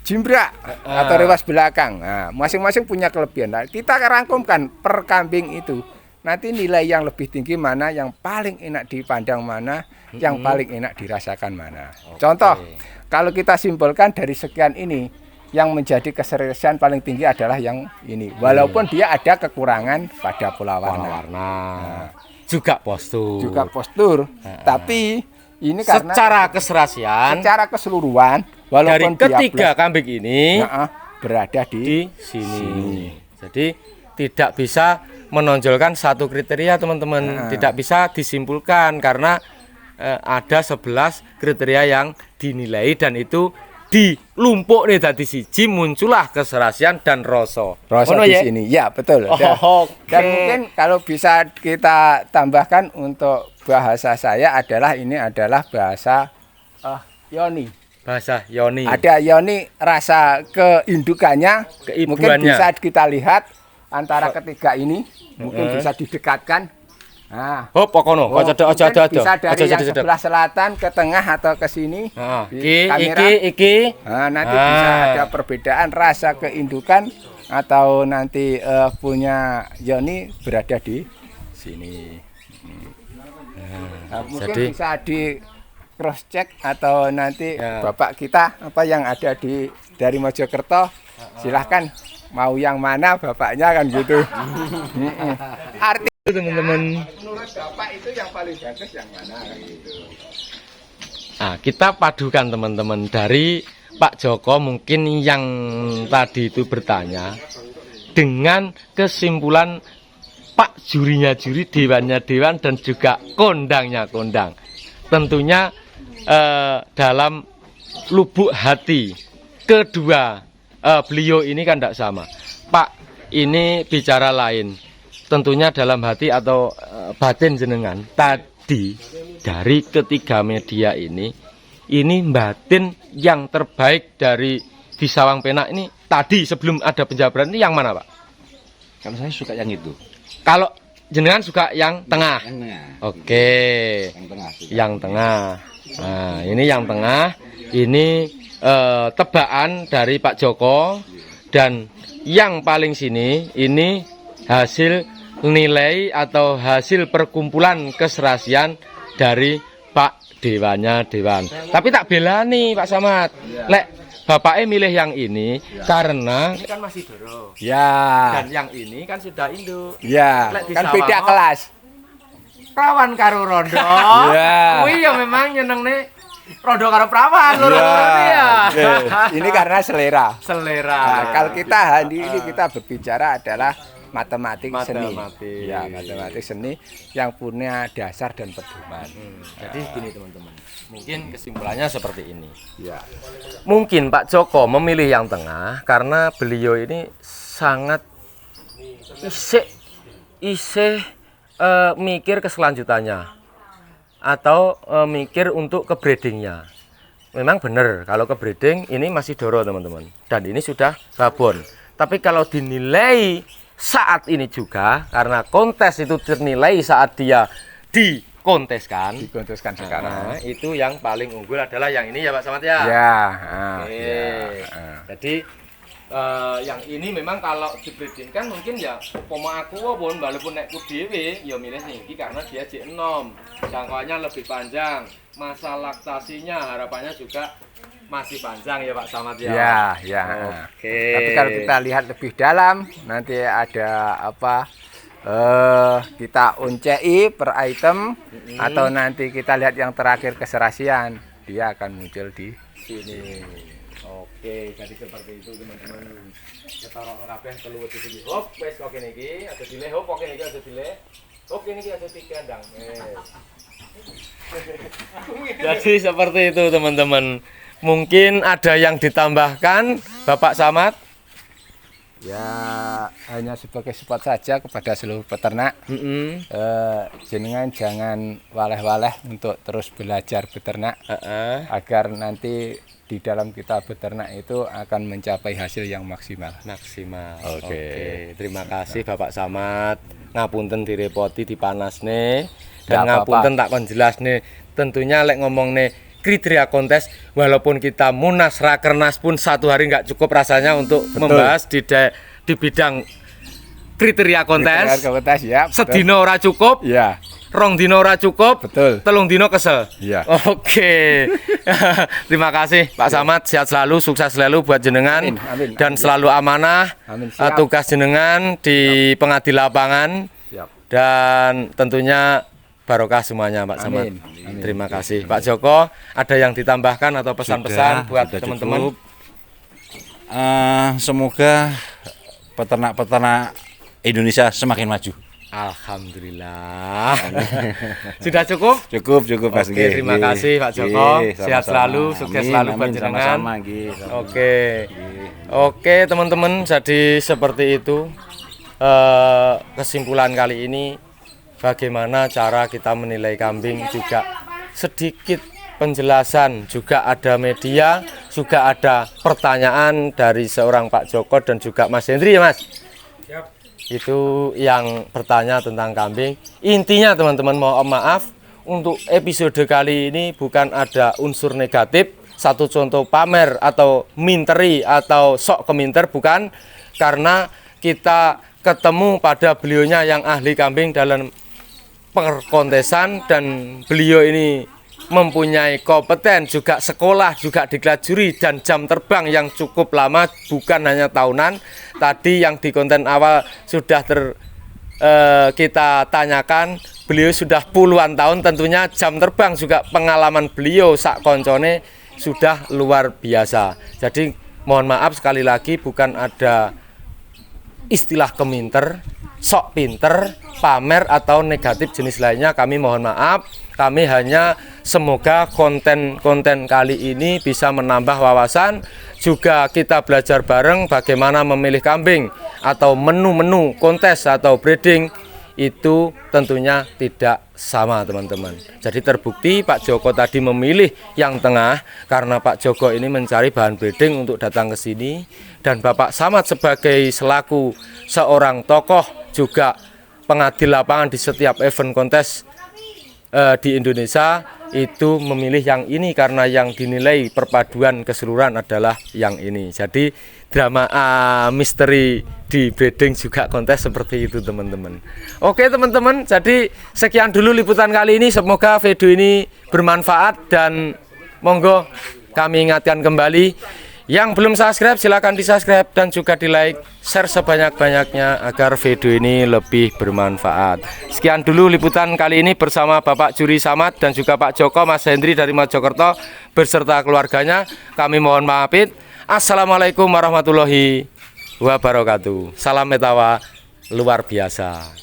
jimbra atau rewas belakang. Nah, masing-masing punya kelebihan. Nah, kita rangkumkan per kambing itu. nanti nilai yang lebih tinggi mana, yang paling enak dipandang mana, yang paling enak dirasakan mana. Contoh, kalau kita simpulkan dari sekian ini, yang menjadi keseriusan paling tinggi adalah yang ini. Walaupun dia ada kekurangan pada pola warna. Nah, juga postur. Juga postur. Tapi ini karena secara keserasian secara keseluruhan, dari walaupun ketiga kambing ini berada di sini. Jadi tidak bisa menonjolkan satu kriteria teman-teman, tidak bisa disimpulkan karena ada 11 kriteria yang dinilai dan itu dilumpuk nih tadi siji muncullah keserasian dan rasa. Rasa di sini. Ya, betul. Dan mungkin kalau bisa kita tambahkan untuk bahasa saya adalah ini adalah bahasa Yoni. Bahasa Yoni. Ada Yoni rasa keindukannya, mungkin bisa kita lihat antara ketiga ini, mungkin bisa didekatkan. Nah, pokono, aja bisa dari yang sebelah selatan ke tengah atau ke sini. Iki. Nah, nanti bisa ada perbedaan rasa keindukan atau nanti punya Yoni berada di sini. Nah, mungkin jadi, bisa di cross check atau nanti Bapak kita apa yang ada dari Mojokerto, silahkan mau yang mana bapaknya kan gitu. Arti teman-teman, menurut Bapak itu yang paling bagus yang mana kan gitu. Nah, kita padukan teman-teman dari Pak Joko mungkin yang tadi itu bertanya dengan kesimpulan Pak jurinya juri, dewannya dewan dan juga kondangnya kondang. Tentunya dalam lubuk hati kedua beliau ini kan tidak sama. Pak ini bicara lain. Tentunya dalam hati atau batin jenengan tadi dari ketiga media ini batin yang terbaik dari di Sawang Penak ini tadi sebelum ada penjabaran ini yang mana Pak? Kalau saya suka yang itu. Kalau jenengan suka yang tengah. Yang tengah. Oke. Yang tengah. Yang tengah. Nah, ini yang tengah. Ini tebakan dari Pak Joko dan yang paling sini ini hasil nilai atau hasil perkumpulan keserasian dari Pak Dewannya Dewan. Tapi tak belani Pak Samad. Lek bapaknya milih yang ini karena ini kan masih doro. Ya. Dan yang ini kan sudah induk. Ya. Lek Kan beda kelas. Prawan karo rondo. Ya. Kuwi ya memang nyenengne rondo karo prawan loro-loro ya. Ini karena selera. Selera. Nah, kalau kita hari ini kita berbicara adalah matematik seni. Ya, matematik seni yang punya dasar dan pedoman. Jadi gini teman-teman. Mungkin kesimpulannya seperti ini. Ya. Mungkin Pak Joko memilih yang tengah karena beliau ini sangat isih mikir keselanjutannya atau mikir untuk kebreedingnya. Memang benar kalau kebreeding ini masih doro teman-teman dan ini sudah babon. Tapi kalau dinilai saat ini juga karena kontes itu ternilai saat dia dikonteskan sekarang. Nah, itu yang paling unggul adalah yang ini ya Pak Samad ya. Ya. Jadi yang ini memang kalau dibreedingkan mungkin ya poma aku walaupun naikku dhewe ya milih niki karena dia J6. Jangkauannya lebih panjang. Masa laktasinya harapannya juga masih panjang ya Pak Samad ya. Ya. Oke. Tapi kalau kita lihat lebih dalam nanti ada apa? Kita uncei per item atau nanti kita lihat yang terakhir keserasian, dia akan muncul di sini. Oke, jadi seperti itu teman-teman. Ketarok kabeh telu iki. Hop, wis oke niki, ada dile hop oke niki ada dile. Oke niki ada 3 kandang. Jadi seperti itu teman-teman. Mungkin ada yang ditambahkan Bapak Samad? Ya, hanya sebagai support saja kepada seluruh peternak. Jenengan jangan waleh-waleh untuk terus belajar beternak agar nanti di dalam kita beternak itu akan mencapai hasil yang maksimal. Oke. Terima kasih Bapak Samad. Ngapunten direpoti dipanasne dan ngapunten tak kon jelasne. Tentunya lek ngomongne kriteria kontes walaupun kita munas rakernas pun 1 hari nggak cukup rasanya untuk membahas di bidang kriteria kontes. Kontes ya. betul. Sedina ora cukup, Iya, rong dina ora cukup, betul. telung dina kesel. Iya. Oke. Terima kasih Pak Samad, sehat selalu, sukses selalu buat jenengan Amin, amin, dan amin. selalu amanah Amin, siap. tugas jenengan di pengadilan lapangan Siap. dan tentunya barokah semuanya Pak Samad. Amin, amin. Terima kasih Pak Joko. Ada yang ditambahkan atau pesan-pesan buat sudah teman-teman? cukup. Semoga peternak-peternak Indonesia semakin maju. Alhamdulillah. Sudah cukup? Cukup Mas. Oke, terima kasih Pak Joko. Sehat selalu, sukses selalu buat jenengan. Sama-sama, nggih. Oke. Oke, teman-teman, jadi seperti itu kesimpulan kali ini, bagaimana cara kita menilai kambing, juga sedikit penjelasan, juga ada media, juga ada pertanyaan dari seorang Pak Joko dan juga Mas Hendri ya Mas. Itu yang bertanya tentang kambing. Intinya teman-teman, mohon maaf untuk episode kali ini bukan ada unsur negatif, satu contoh pamer atau minteri atau sok keminter, bukan, karena kita ketemu pada beliaunya yang ahli kambing dalam perkontesan dan beliau ini mempunyai kompeten, juga sekolah, juga diklat juri dan jam terbang yang cukup lama, bukan hanya tahunan. Tadi yang di konten awal sudah kita tanyakan, beliau sudah puluhan tahun, tentunya jam terbang juga pengalaman beliau sak koncone sudah luar biasa. Jadi mohon maaf sekali lagi, bukan ada istilah keminter, sok pinter, pamer atau negatif jenis lainnya, kami mohon maaf. Kami hanya semoga konten-konten kali ini bisa menambah wawasan, juga kita belajar bareng bagaimana memilih kambing atau menu-menu kontes atau breeding itu tentunya tidak sama teman-teman. Jadi terbukti Pak Joko tadi memilih yang tengah karena Pak Joko ini mencari bahan breeding untuk datang ke sini, dan Bapak Samad sebagai selaku seorang tokoh juga pengadil lapangan di setiap event kontes di Indonesia itu memilih yang ini karena yang dinilai perpaduan keseluruhan adalah yang ini. Jadi drama misteri di breeding juga kontes seperti itu teman-teman. Oke teman-teman, jadi sekian dulu liputan kali ini. Semoga video ini bermanfaat dan monggo kami ingatkan kembali, yang belum subscribe silahkan di subscribe dan juga di like, share sebanyak-banyaknya agar video ini lebih bermanfaat. Sekian dulu liputan kali ini bersama Bapak Juri Samad dan juga Pak Joko, Mas Hendri dari Mojokerto beserta keluarganya. Kami mohon maafin. Assalamualaikum warahmatullahi wabarakatuh. Salam metawa luar biasa.